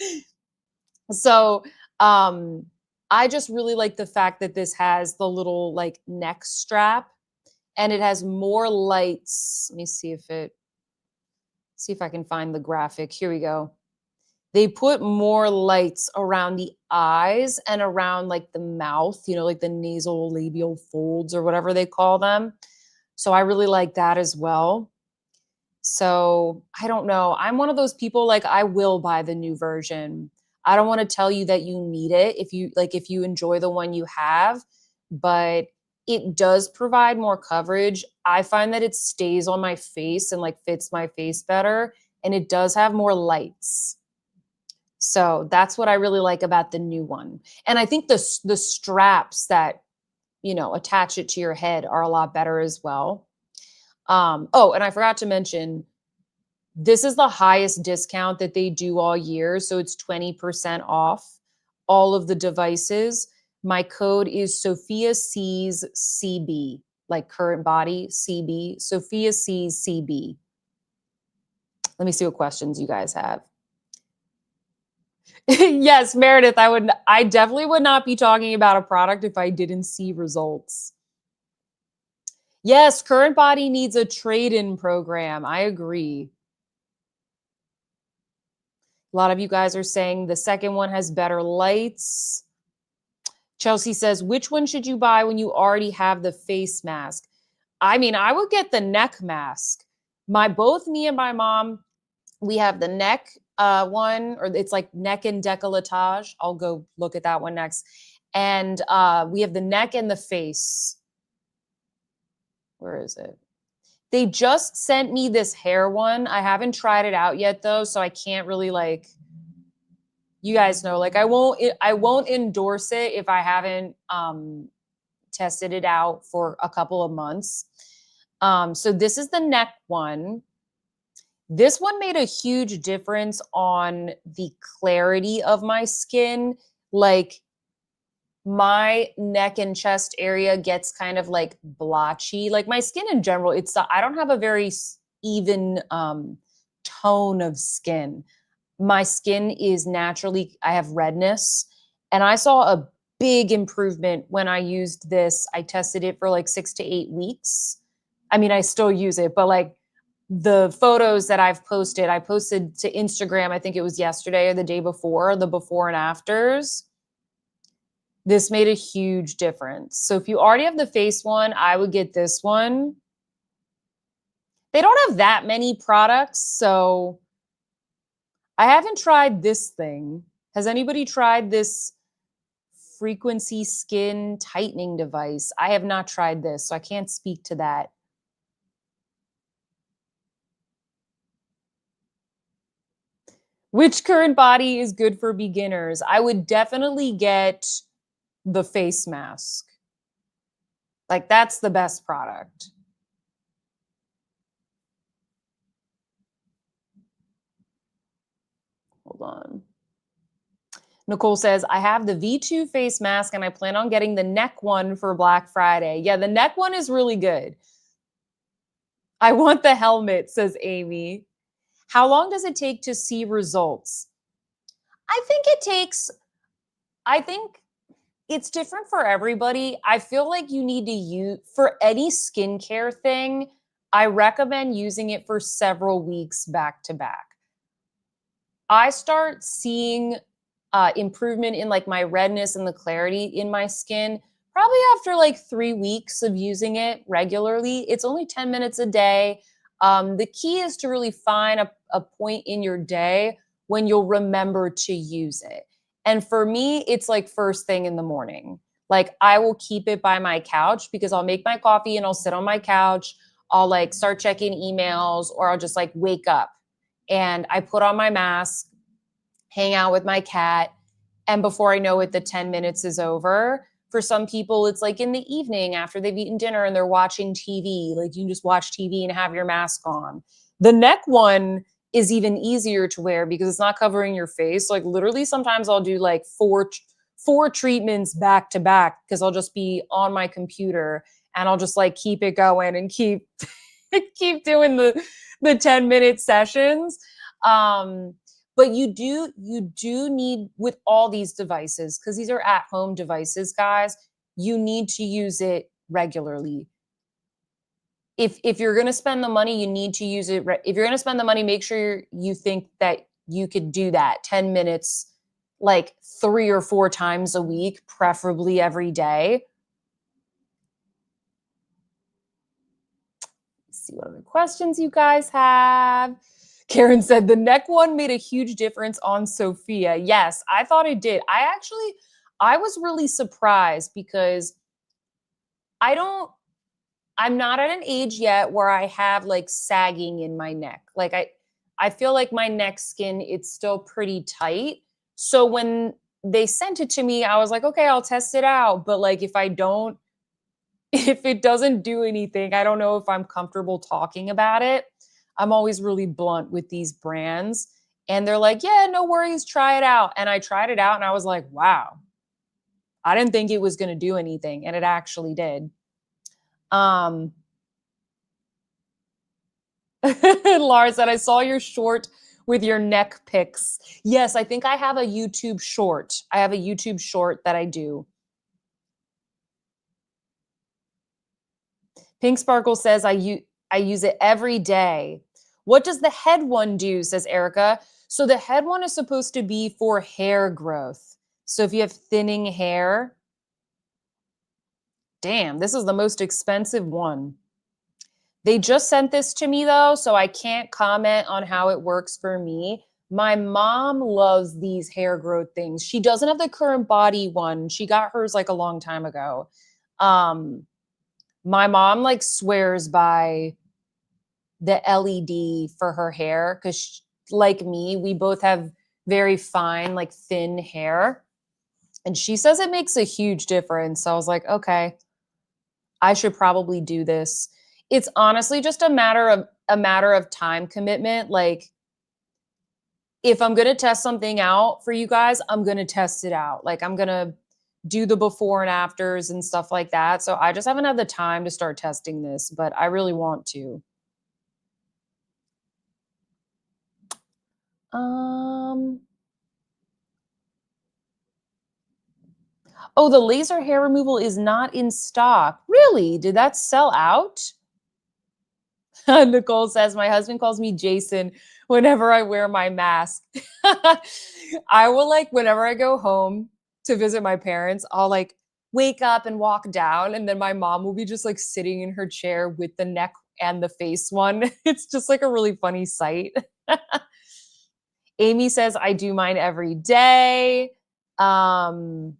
So I just really like the fact that this has the little like neck strap and it has more lights. Let me see if I can find the graphic. Here we go. They put more lights around the eyes and around like the mouth, you know, like the nasal labial folds or whatever they call them. So I really like that as well. So I don't know. I'm one of those people, like, I will buy the new version. I don't want to tell you that you need it if you enjoy the one you have, but it does provide more coverage. I find that it stays on my face and like fits my face better, and it does have more lights. So that's what I really like about the new one. And I think the straps that, attach it to your head are a lot better as well. Oh, and I forgot to mention, this is the highest discount that they do all year. So it's 20% off all of the devices. My code is Sophia C's CB, like current body CB, Sophia C's CB. Let me see what questions you guys have. Yes, Meredith, I definitely would not be talking about a product if I didn't see results. Yes, current body needs a trade-in program. I agree. A lot of you guys are saying the second one has better lights. Chelsea says, which one should you buy when you already have the face mask? I mean, I would get the neck mask. Both me and my mom, we have the neck one, or it's like neck and décolletage. I'll go look at that one next. And we have the neck and the face. Where is it? They just sent me this hair one. I haven't tried it out yet though, so I can't really you guys know, I won't endorse it if I haven't tested it out for a couple of months. So this is the neck one. This one made a huge difference on the clarity of my skin. Like my neck and chest area gets kind of like blotchy. Like my skin in general, I don't have a very even tone of skin. My skin is naturally, I have redness, and I saw a big improvement when I used this. I tested it for like 6 to 8 weeks. I mean, I still use it, but like the photos that I posted to Instagram, I think it was yesterday or the day before, the before and afters. This made a huge difference. So if you already have the face one, I would get this one. They don't have that many products, so I haven't tried this thing. Has anybody tried this frequency skin tightening device? I have not tried this, so I can't speak to that. Which current body is good for beginners? I would definitely get the face mask. Like that's the best product. Hold on. Nicole says, I have the V2 face mask and I plan on getting the neck one for Black Friday. Yeah, the neck one is really good. I want the helmet, says Amy. How long does it take to see results? I think it's different for everybody. I feel like you need to use, for any skincare thing, I recommend using it for several weeks back to back. I start seeing improvement in like my redness and the clarity in my skin probably after like 3 weeks of using it regularly. It's only 10 minutes a day. The key is to really find a point in your day when you'll remember to use it. And for me, it's like first thing in the morning. Like I will keep it by my couch because I'll make my coffee and I'll sit on my couch. I'll like start checking emails, or I'll just like wake up and I put on my mask, hang out with my cat, and before I know it, the 10 minutes is over. For some people, it's like in the evening after they've eaten dinner and they're watching TV. Like you can just watch TV and have your mask on. The neck one is even easier to wear because it's not covering your face. Like literally sometimes I'll do like four treatments back to back because I'll just be on my computer and I'll just like keep it going and keep doing the 10-minute sessions. But you do need, with all these devices, because these are at-home devices, guys, you need to use it regularly. If you're going to spend the money, you need to use it. If you're going to spend the money, make sure you think that you could do that 10 minutes, like 3 or 4 times a week, preferably every day. Let's see what other questions you guys have. Karen said the neck one made a huge difference on Sophia. Yes, I thought it did. I was really surprised because I don't I'm not at an age yet where I have like sagging in my neck. Like I feel like my neck skin it's still pretty tight. So when they sent it to me, I was like, okay, I'll test it out. But like if I don't if it doesn't do anything, I don't know if I'm comfortable talking about it. I'm always really blunt with these brands. And they're like, yeah, no worries, try it out. And I tried it out and I was like, wow, I didn't think it was going to do anything. And it actually did. Um, Lars said, I saw your short with your neck pics. Yes, I think I have a YouTube short. I have a YouTube short that I do. Pink Sparkle says, I use it every day. What does the head one do? Says Erica. So the head one is supposed to be for hair growth. So if you have thinning hair, damn, this is the most expensive one. They just sent this to me though, so I can't comment on how it works for me. My mom loves these hair growth things. She doesn't have the current body one. She got hers like a long time ago. My mom like swears by the LED for her hair because like me, we both have very fine, like thin hair. And she says it makes a huge difference. So I was like, okay, I should probably do this. It's honestly just a matter of time commitment. Like if I'm going to test something out for you guys, I'm going to test it out. Like I'm going to do the before and afters and stuff like that. So I just haven't had the time to start testing this, but I really want to. Um Oh, the laser hair removal is not in stock. Really? Did that sell out? Nicole says, my husband calls me Jason whenever I wear my mask. I will like, whenever I go home to visit my parents, I'll like wake up and walk down. And then my mom will be just like sitting in her chair with the neck and the face one. It's just like a really funny sight. Amy says, I do mine every day. Um,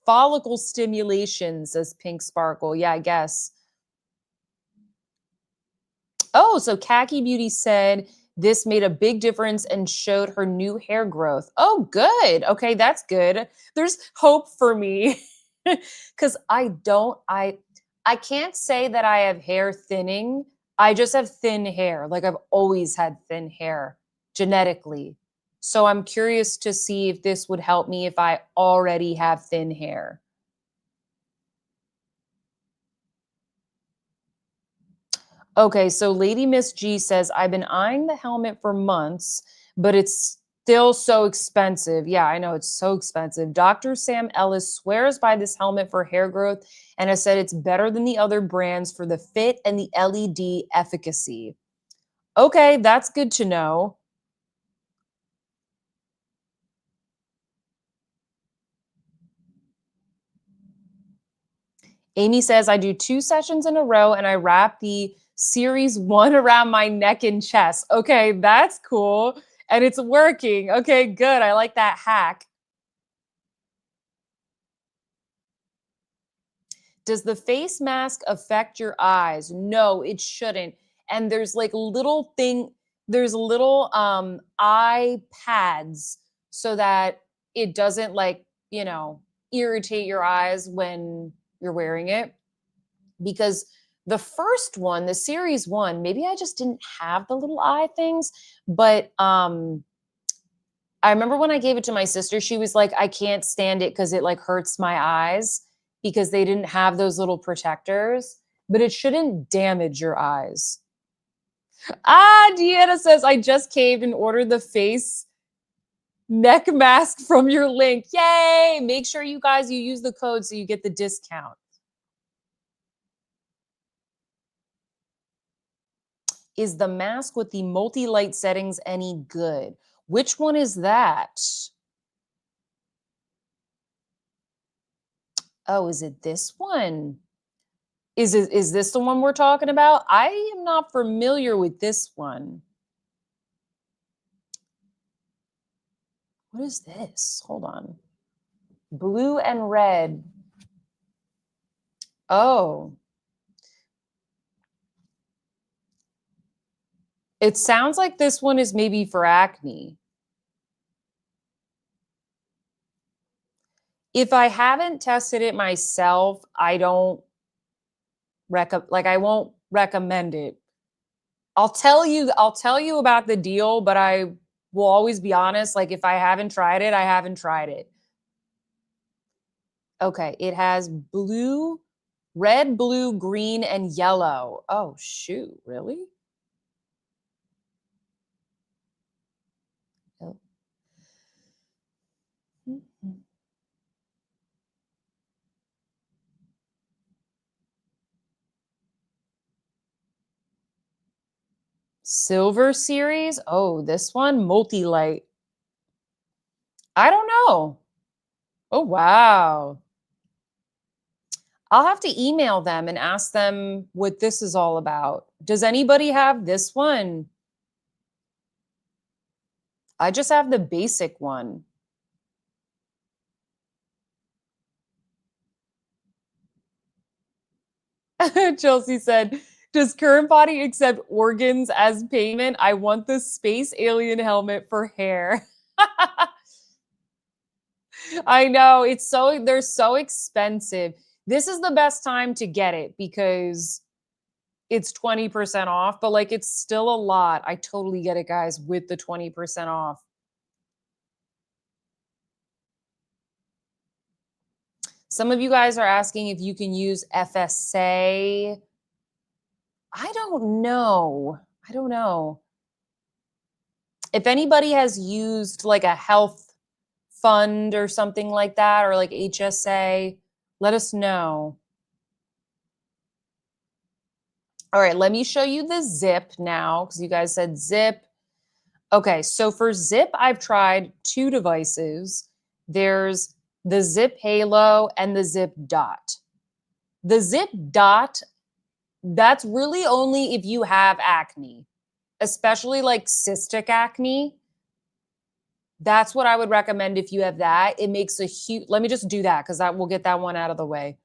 Follicle stimulation, says Pink Sparkle. Yeah, I guess. Oh, so Khaki Beauty said this made a big difference and showed her new hair growth. Oh, good. Okay, that's good. There's hope for me. Cuz I can't say that I have hair thinning. I just have thin hair. Like I've always had thin hair genetically. So I'm curious to see if this would help me if I already have thin hair. Okay, so Lady Miss G says, I've been eyeing the helmet for months, but it's still so expensive. Yeah, I know it's so expensive. Dr. Sam Ellis swears by this helmet for hair growth and has said it's better than the other brands for the fit and the LED efficacy. Okay, that's good to know. Amy says, I do 2 sessions in a row and I wrap the series one around my neck and chest. Okay, that's cool. And it's working. Okay, good. I like that hack. Does the face mask affect your eyes? No, it shouldn't. And there's little eye pads so that it doesn't like, irritate your eyes when you're wearing it. Because the first one, the series one, maybe I just didn't have the little eye things, but I remember when I gave it to my sister, she was like, I can't stand it because it like hurts my eyes because they didn't have those little protectors, but it shouldn't damage your eyes. Deanna says, I just caved and ordered the face neck mask from your link. Yay! Make sure you guys, you use the code so you get the discount. Is the mask with the multi-light settings any good? Which one is that? Oh, is it this one? Is this the one we're talking about? I am not familiar with this one. What is this? Hold on. Blue and red. Oh. It sounds like this one is maybe for acne. If I haven't tested it myself, I don't I won't recommend it. I'll tell you about the deal, but I will always be honest, like if I haven't tried it, I haven't tried it. Okay, it has blue, red, blue, green, and yellow. Oh shoot, really? Oh. Mhm. Silver series? Oh, this one, multi-light. I don't know. Oh wow. I'll have to email them and ask them what this is all about. Does anybody have this one? I just have the basic one. Chelsea said, does current body accept organs as payment? I want the space alien helmet for hair. I know they're so expensive. This is the best time to get it because it's 20% off, but like it's still a lot. I totally get it, guys, with the 20% off. Some of you guys are asking if you can use FSA. I don't know. I don't know. If anybody has used like a health fund or something like that, or like HSA, let us know. All right, let me show you the zip now because you guys said zip. Okay, so for zip, I've tried two devices. There's the Zip Halo and the Zip Dot. The Zip Dot, that's really only if you have acne, especially like cystic acne. That's what I would recommend if you have that. It makes a huge, let me just do that because that will get that one out of the way.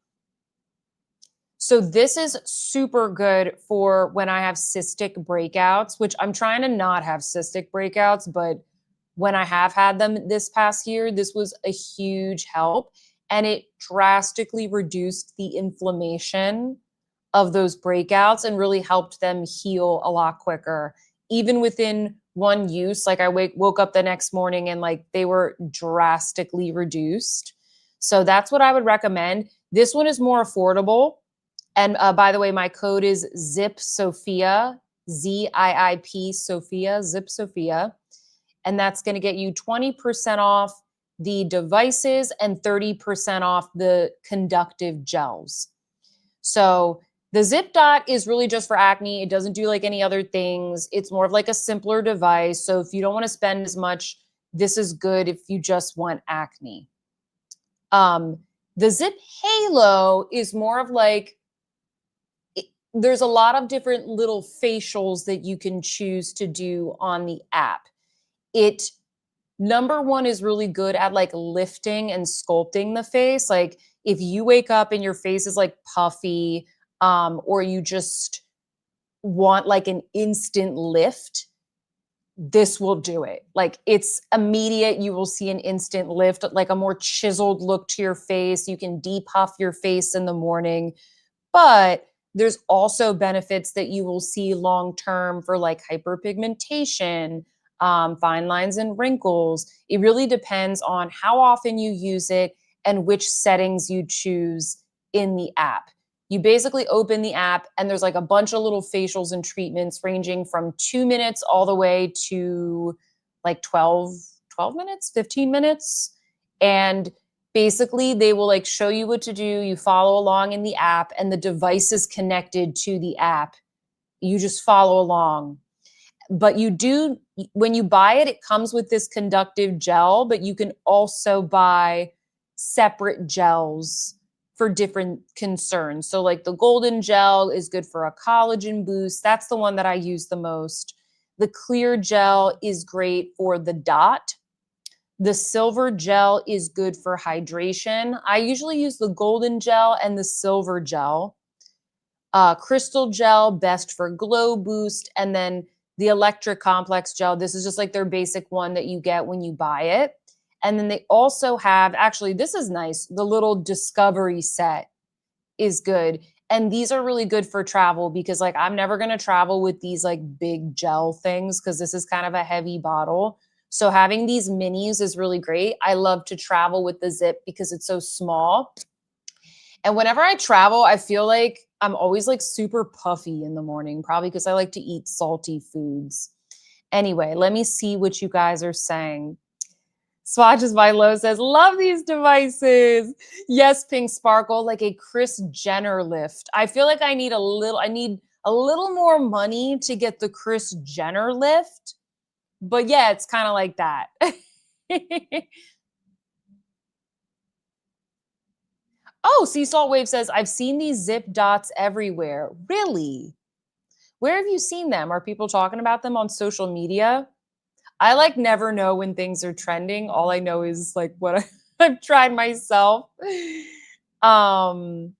So this is super good for when I have cystic breakouts, which I'm trying to not have cystic breakouts, but when I have had them this past year, this was a huge help. And it drastically reduced the inflammation of those breakouts and really helped them heal a lot quicker. Even within one use, like I woke up the next morning and like they were drastically reduced. So that's what I would recommend. This one is more affordable. And by the way, my code is Zip Sophia, ZIIP Sophia, Zip Sophia. And that's going to get you 20% off the devices and 30% off the conductive gels. So the Zip Dot is really just for acne. It doesn't do like any other things. It's more of like a simpler device. So if you don't want to spend as much, this is good if you just want acne. The Zip Halo is more of like, there's a lot of different little facials that you can choose to do on the app. It number one is really good at like lifting and sculpting the face. Like if you wake up and your face is like puffy, or you just want like an instant lift, this will do it. Like it's immediate. You will see an instant lift, like a more chiseled look to your face. You can depuff your face in the morning, but there's also benefits that you will see long term for like hyperpigmentation, fine lines and wrinkles. It really depends on how often you use it and which settings you choose in the app. You basically open the app and there's like a bunch of little facials and treatments ranging from 2 minutes all the way to like 12 minutes, 15 minutes. And basically they will like show you what to do. You follow along in the app and the device is connected to the app. You just follow along. But you do, when you buy it, it comes with this conductive gel, but you can also buy separate gels for different concerns. So like the golden gel is good for a collagen boost. That's the one that I use the most. The clear gel is great for the dot. The silver gel is good for hydration. I usually use the golden gel and the silver gel. Crystal gel, best for glow boost. And then the electric complex gel. This is just like their basic one that you get when you buy it. And then they also have, actually, this is nice. The little discovery set is good. And these are really good for travel because like I'm never going to travel with these like big gel things because this is kind of a heavy bottle. So having these minis is really great. I love to travel with the zip because it's so small. And whenever I travel, I feel like I'm always like super puffy in the morning, probably because I like to eat salty foods. Anyway, let me see what you guys are saying. Swatches by Low says, love these devices. Yes, Pink Sparkle, like a Kris Jenner lift. I feel like I need a little more money to get the Kris Jenner lift. But yeah, it's kind of like that. Oh, Sea Salt Wave says, I've seen these zip dots everywhere. Really? Where have you seen them? Are people talking about them on social media? I like never know when things are trending. All I know is like what I've tried myself. Um,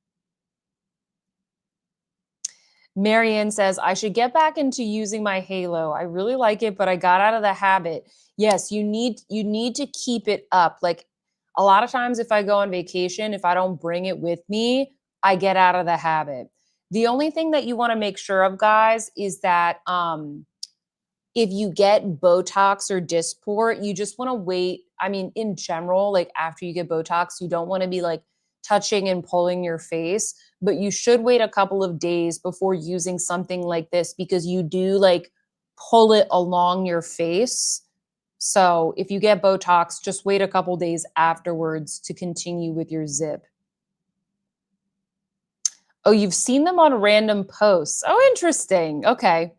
Marianne says, I should get back into using my halo. I really like it, but I got out of the habit. Yes, you need to keep it up. Like a lot of times if I go on vacation, if I don't bring it with me, I get out of the habit. The only thing that you want to make sure of, guys, is that if you get Botox or Dysport, you just want to wait. I mean, in general, like after you get Botox, you don't want to be like touching and pulling your face, but you should wait a couple of days before using something like this because you do like pull it along your face. So if you get Botox, just wait a couple days afterwards to continue with your zip. Oh, you've seen them on random posts. Oh, interesting. Okay.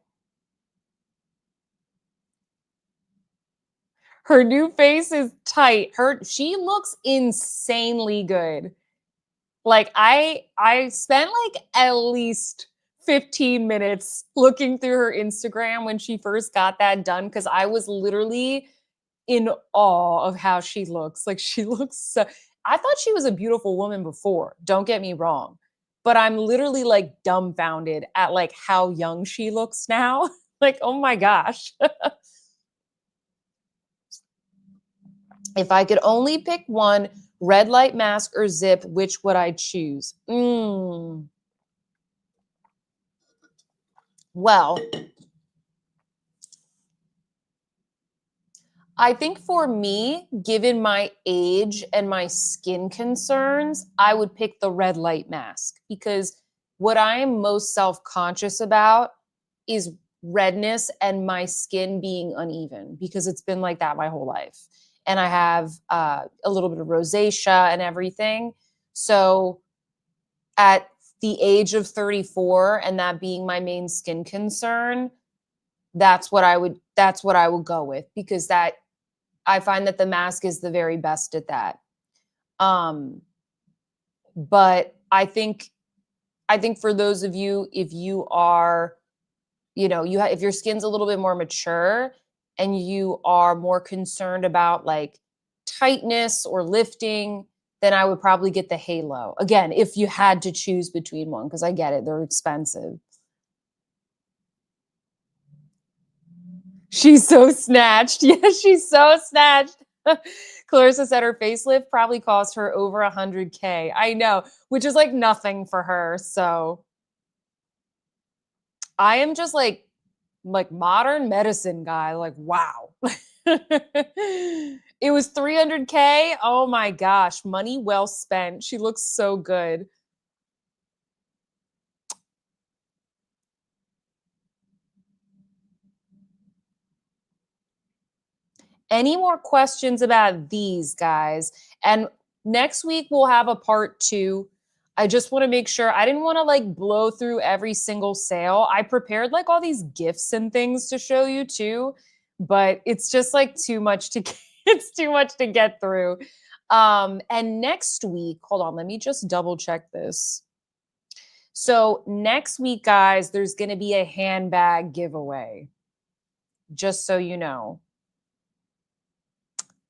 Her new face is tight. She looks insanely good. Like I spent like at least 15 minutes looking through her Instagram when she first got that done cuz I was literally in awe of how she looks. Like she looks so I thought she was a beautiful woman before. Don't get me wrong. But I'm literally like dumbfounded at like how young she looks now. Like, oh my gosh. If I could only pick one, red light mask or zip, which would I choose? Well, I think for me, given my age and my skin concerns, I would pick the red light mask because what I am most self-conscious about is redness and my skin being uneven because it's been like that my whole life. And I have a little bit of rosacea and everything. So at the age of 34 and that being my main skin concern, that's what I would go with because that I find that the mask is the very best at that. Um, but I think for those of you, if you are, if your skin's a little bit more mature and you are more concerned about like tightness or lifting, then I would probably get the Halo. Again, if you had to choose between one, because I get it, they're expensive. She's so snatched. Yeah, she's so snatched. Clarissa said her facelift probably cost her over 100K. I know, which is like nothing for her. So I am just like modern medicine guy. Like, wow. It was 300K. Oh my gosh, money well spent. She looks so good. Any more questions about these guys? And next week we'll have a part 2. I just want to make sure I didn't want to like blow through every single sale. I prepared like all these gifts and things to show you too, but it's just like too much to it's too much to get through. And next week, hold on, let me just double check this. So next week, guys, there's going to be a handbag giveaway. Just so you know.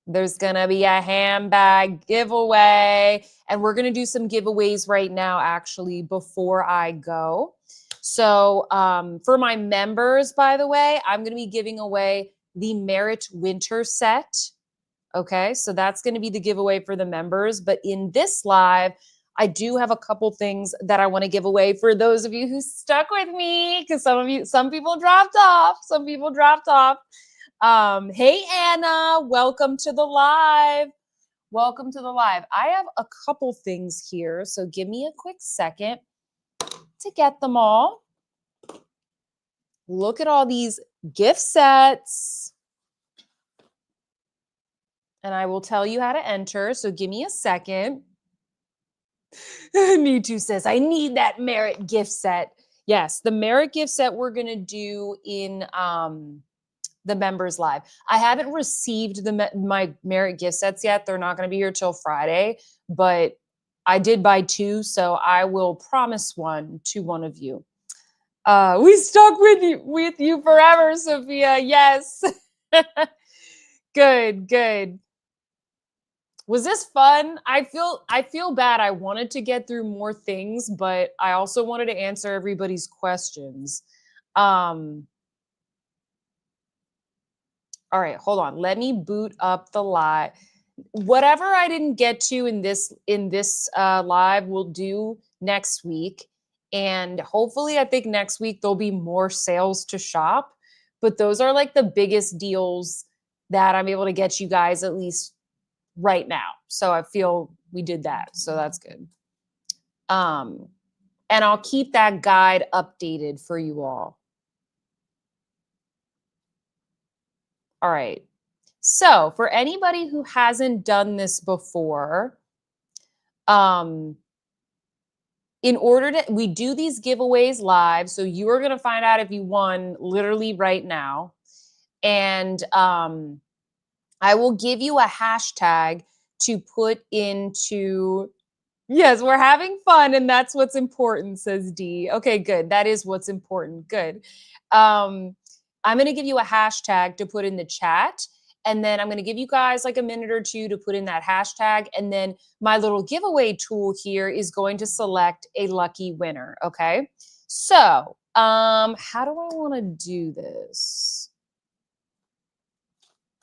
There's going to be a handbag giveaway. And we're going to do some giveaways right now, actually, before I go. So for my members, by the way, I'm going to be giving away the Merit Winter set. Okay, so that's going to be the giveaway for the members. But in this live, I do have a couple things that I want to give away for those of you who stuck with me, because some people dropped off. Some people dropped off. Hey, Anna, welcome to the live. Welcome to the live. I have a couple things here, so give me a quick second to get them all. Look at all these gift sets. And I will tell you how to enter, so give me a second. Me too says, I need that Merit gift set. Yes, the Merit gift set we're going to do in the members live. I haven't received my Merit gift sets yet. They're not going to be here till Friday, but I did buy 2, so I will promise one to one of you. We stuck with you forever, Sophia. Yes. Good. Was this fun? I feel bad. I wanted to get through more things, but I also wanted to answer everybody's questions. All right, hold on. Let me boot up the live. Whatever I didn't get to in this live, we'll do next week. And hopefully, I think next week there'll be more sales to shop. But those are like the biggest deals that I'm able to get you guys at least right now. So I feel we did that. So that's good. And I'll keep that guide updated for you all. All right. So for anybody who hasn't done this before, in order to, we do these giveaways live. So you are going to find out if you won literally right now. And I will give you a hashtag to put into, yes, we're having fun. And that's what's important, says Dee. Okay, good. That is what's important. Good. I'm going to give you a hashtag to put in the chat. And then I'm going to give you guys like a minute or two to put in that hashtag. And then my little giveaway tool here is going to select a lucky winner. Okay. So how do I want to do this?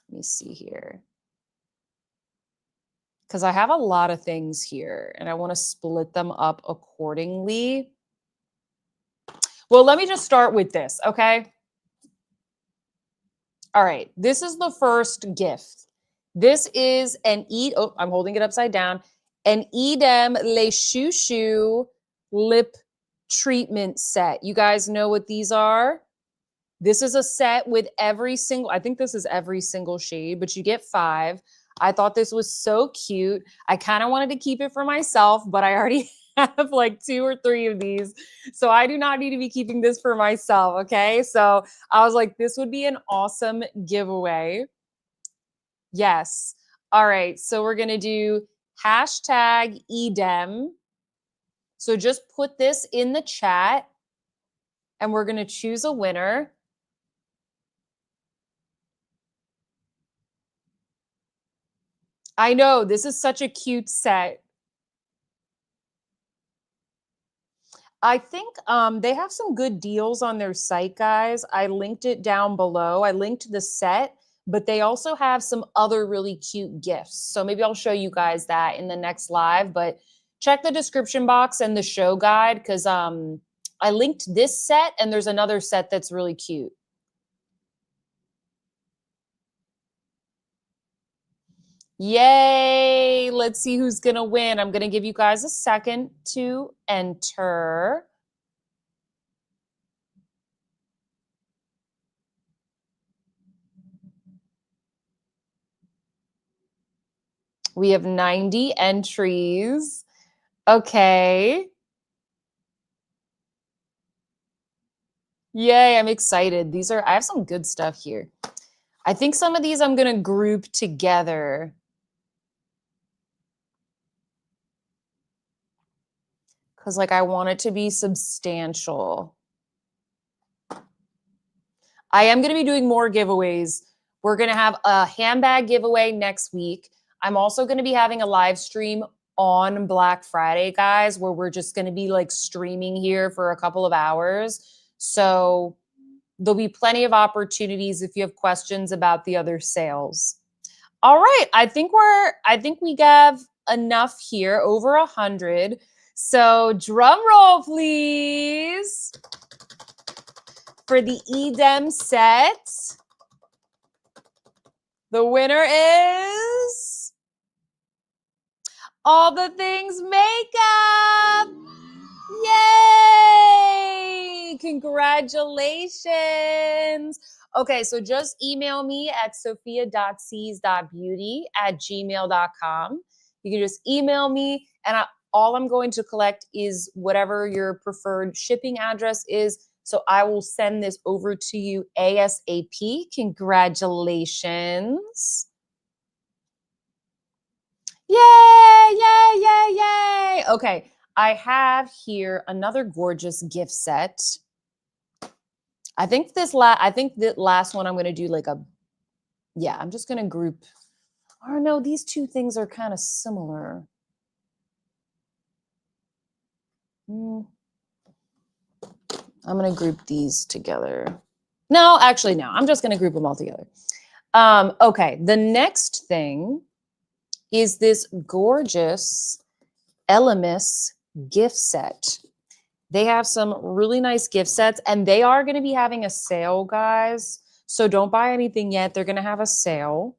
Let me see here. Because I have a lot of things here and I want to split them up accordingly. Well, let me just start with this. Okay. All right, this is the first gift. This is an I'm holding it upside down. An Edam Les Chouchou lip treatment set. You guys know what these are? This is a set with every single, I think this is every single shade, but you get 5. I thought this was so cute. I kind of wanted to keep it for myself, but I already have like 2 or 3 of these. So I do not need to be keeping this for myself. Okay. So I was like, this would be an awesome giveaway. Yes. All right. So we're going to do hashtag EDEM. So just put this in the chat and we're going to choose a winner. I know this is such a cute set. I think they have some good deals on their site, guys. I linked it down below. I linked the set, but they also have some other really cute gifts. So maybe I'll show you guys that in the next live, but check the description box and the show guide because I linked this set and there's another set that's really cute. Yay! Let's see who's going to win. I'm going to give you guys a second to enter. We have 90 entries. Okay. Yay, I'm excited. I have some good stuff here. I think some of these I'm going to group together. because like I want it to be substantial. I am going to be doing more giveaways. We're going to have a handbag giveaway next week. I'm also going to be having a live stream on Black Friday, guys, where we're just going to be like streaming here for a couple of hours. So there'll be plenty of opportunities if you have questions about the other sales. All right, I think we have enough here, over 100. So drum roll, please, for the EDEM set. The winner is All the Things Makeup. Yay! Congratulations. Okay, so just email me at sophia.cs.beauty@gmail.com. You can just email me, and all I'm going to collect is whatever your preferred shipping address is. So I will send this over to you ASAP. Congratulations. Yay, yay, yay, yay. Okay, I have here another gorgeous gift set. I think the last one I'm going to do like I'm just going to group. Oh no, these two things are kind of similar. I'm going to group these together. No, actually, no. I'm just going to group them all together. Okay, the next thing is this gorgeous Elemis gift set. They have some really nice gift sets, and they are going to be having a sale, guys. So don't buy anything yet. They're going to have a sale.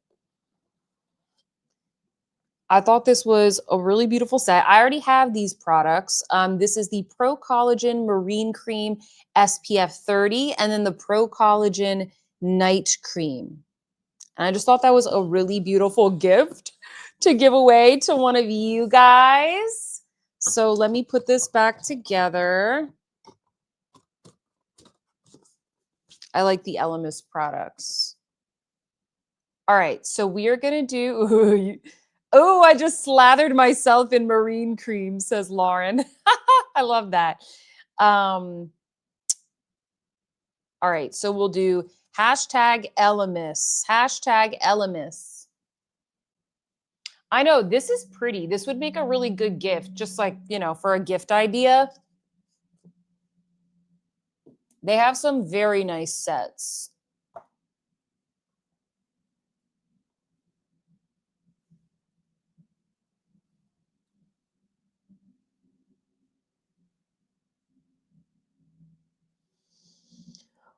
I thought this was a really beautiful set. I already have these products. This is the Pro Collagen Marine Cream SPF 30 and then the Pro Collagen Night Cream. And I just thought that was a really beautiful gift to give away to one of you guys. So let me put this back together. I like the Elemis products. All right, so we are going to do... Oh, I just slathered myself in marine cream, says Lauren. I love that. All right, so we'll do #Elemis. #Elemis. I know, this is pretty. This would make a really good gift, just like, for a gift idea. They have some very nice sets.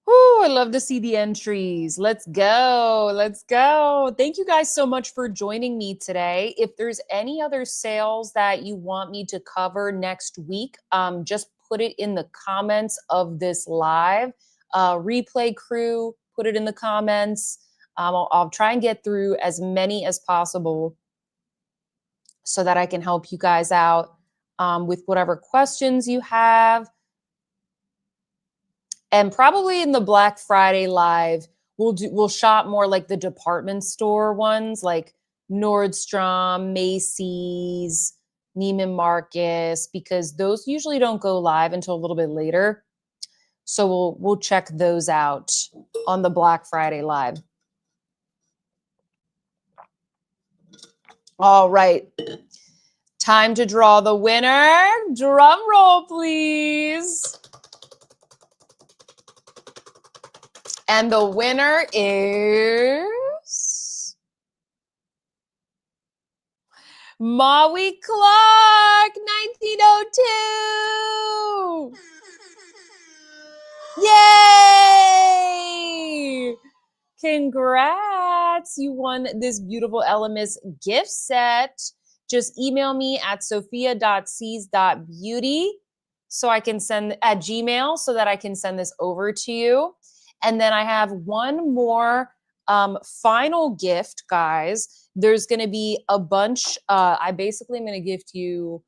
Oh, I love to see the entries. Let's go. Let's go. Thank you guys so much for joining me today. If there's any other sales that you want me to cover next week, just put it in the comments of this live. Replay crew, put it in the comments. I'll try and get through as many as possible so that I can help you guys out with whatever questions you have. And probably in the Black Friday live, we'll shop more like the department store ones, like Nordstrom, Macy's, Neiman Marcus, because those usually don't go live until a little bit later. So we'll check those out on the Black Friday live. All right. Time to draw the winner. Drum roll, please. And the winner is Maui Clark, 1902. Yay! Congrats. You won this beautiful Elemis gift set. Just email me at sophia.cs.beauty so I can send at Gmail so that I can send this over to you. And then I have one more final gift, guys. There's going to be a bunch. I basically am going to gift you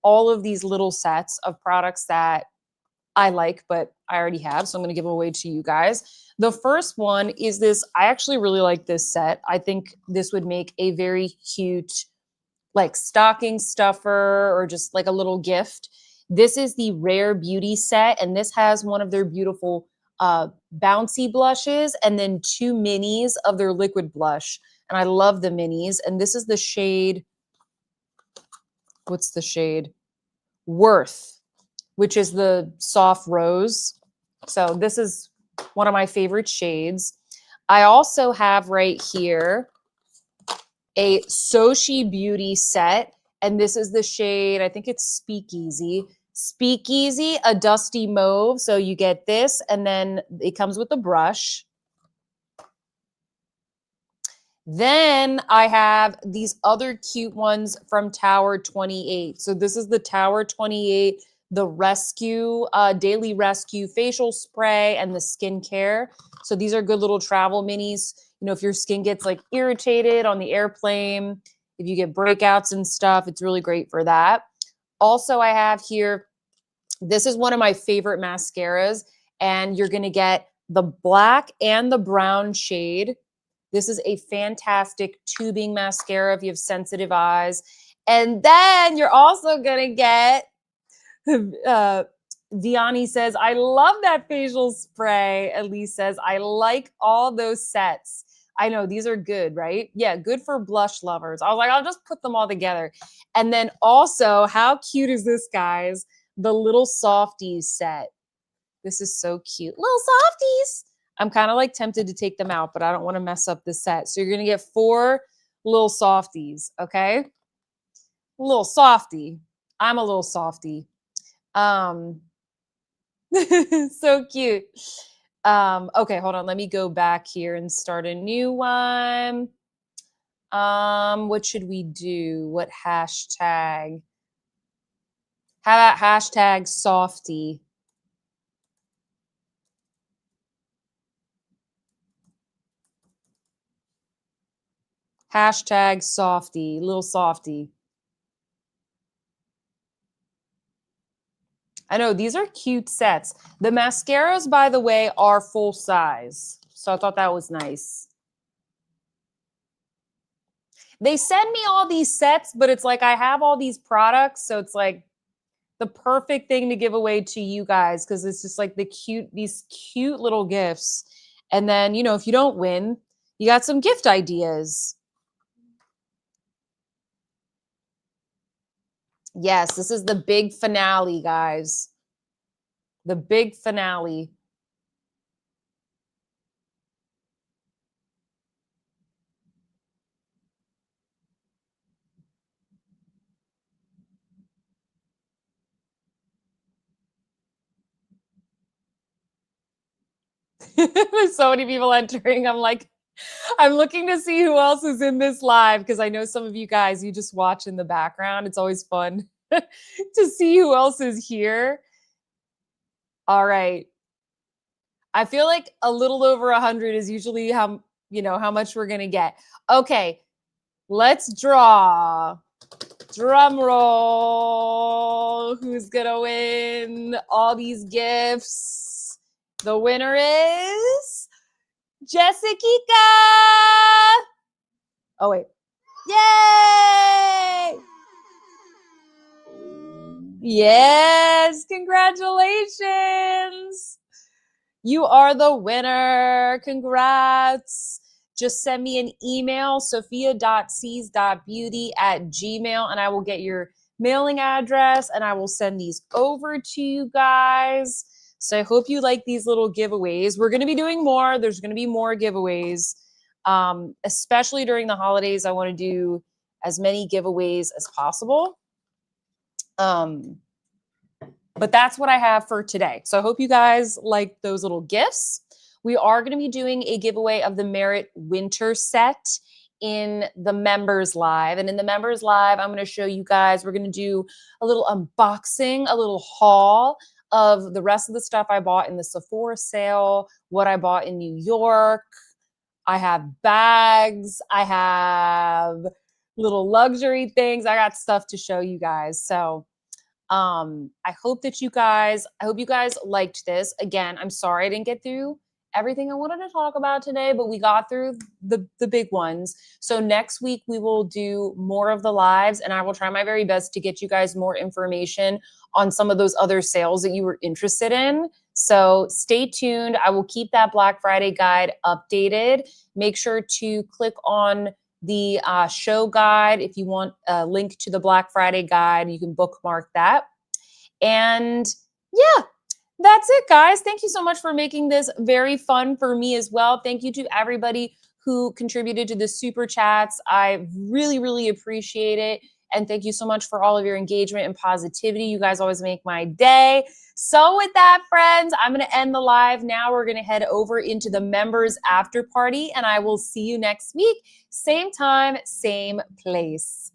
all of these little sets of products that I like, but I already have. So I'm going to give away to you guys. The first one is this. I actually really like this set. I think this would make a very cute like stocking stuffer or just like a little gift. This is the Rare Beauty set, and this has one of their beautiful bouncy blushes and then 2 minis of their liquid blush. And I love the minis. And this is the shade, what's the shade? Worth, which is the soft rose. So this is one of my favorite shades. I also have right here a Sochi Beauty set, and this is the shade, I think it's Speakeasy. Speakeasy, a dusty mauve. So you get this, and then it comes with a brush. Then I have these other cute ones from Tower 28. So this is the Tower 28, the Rescue, Daily Rescue facial spray and the skincare. So these are good little travel minis. You know, if your skin gets like irritated on the airplane, if you get breakouts and stuff, it's really great for that. Also, I have here, this is one of my favorite mascaras, and you're going to get the black and the brown shade. This is a fantastic tubing mascara if you have sensitive eyes. And then you're also going to get, Vianney says, I love that facial spray. Elise says, I like all those sets. I know, these are good, right? Yeah, good for blush lovers. I was like, I'll just put them all together. And then also, how cute is this, guys? The little softies set. This is so cute. Little softies. I'm kind of like tempted to take them out, but I don't want to mess up the set. So you're going to get 4 little softies, okay? A little softie. I'm a little softie. So cute. Okay, hold on. Let me go back here and start a new one. What should we do? What hashtag? How about hashtag softie? Hashtag softie, little softie. I know, these are cute sets. The mascaras, by the way, are full size. So I thought that was nice. They send me all these sets, but it's like I have all these products. So it's like the perfect thing to give away to you guys, because it's just like these cute little gifts. And then, you know, if you don't win, you got some gift ideas. Yes, this is the big finale, guys. The big finale. There's so many people entering. I'm looking to see who else is in this live, because I know some of you guys, you just watch in the background. It's always fun to see who else is here. All right. I feel like a little over 100 is usually how much we're going to get. Okay. Let's draw. Drum roll. Who's going to win all these gifts? The winner is Jessica. Oh, wait. Yay! Yes, congratulations. You are the winner. Congrats. Just send me an email, sophia.sees.beauty@gmail, and I will get your mailing address, and I will send these over to you guys. So I hope you like these little giveaways. We're going to be doing more. There's going to be more giveaways, especially during the holidays. I want to do as many giveaways as possible. But that's what I have for today. So I hope you guys like those little gifts. We are going to be doing a giveaway of the Merit Winter set in the members live. And in the members live, I'm going to show you guys, we're going to do a little unboxing, a little haul of the rest of the stuff I bought in the Sephora sale, what I bought in New York. I have bags. I have little luxury things. I got stuff to show you guys. So I hope you guys liked this. Again, I'm sorry I didn't get through everything I wanted to talk about today, but we got through the big ones. So next week we will do more of the lives, and I will try my very best to get you guys more information on some of those other sales that you were interested in. So stay tuned. I will keep that Black Friday guide updated. Make sure to click on the show guide. If you want a link to the Black Friday guide, you can bookmark that. And yeah, that's it, guys. Thank you so much for making this very fun for me as well. Thank you to everybody who contributed to the super chats. I really, really appreciate it. And thank you so much for all of your engagement and positivity. You guys always make my day. So with that, friends, I'm going to end the live now. We're going to head over into the members after party, and I will see you next week. Same time, same place.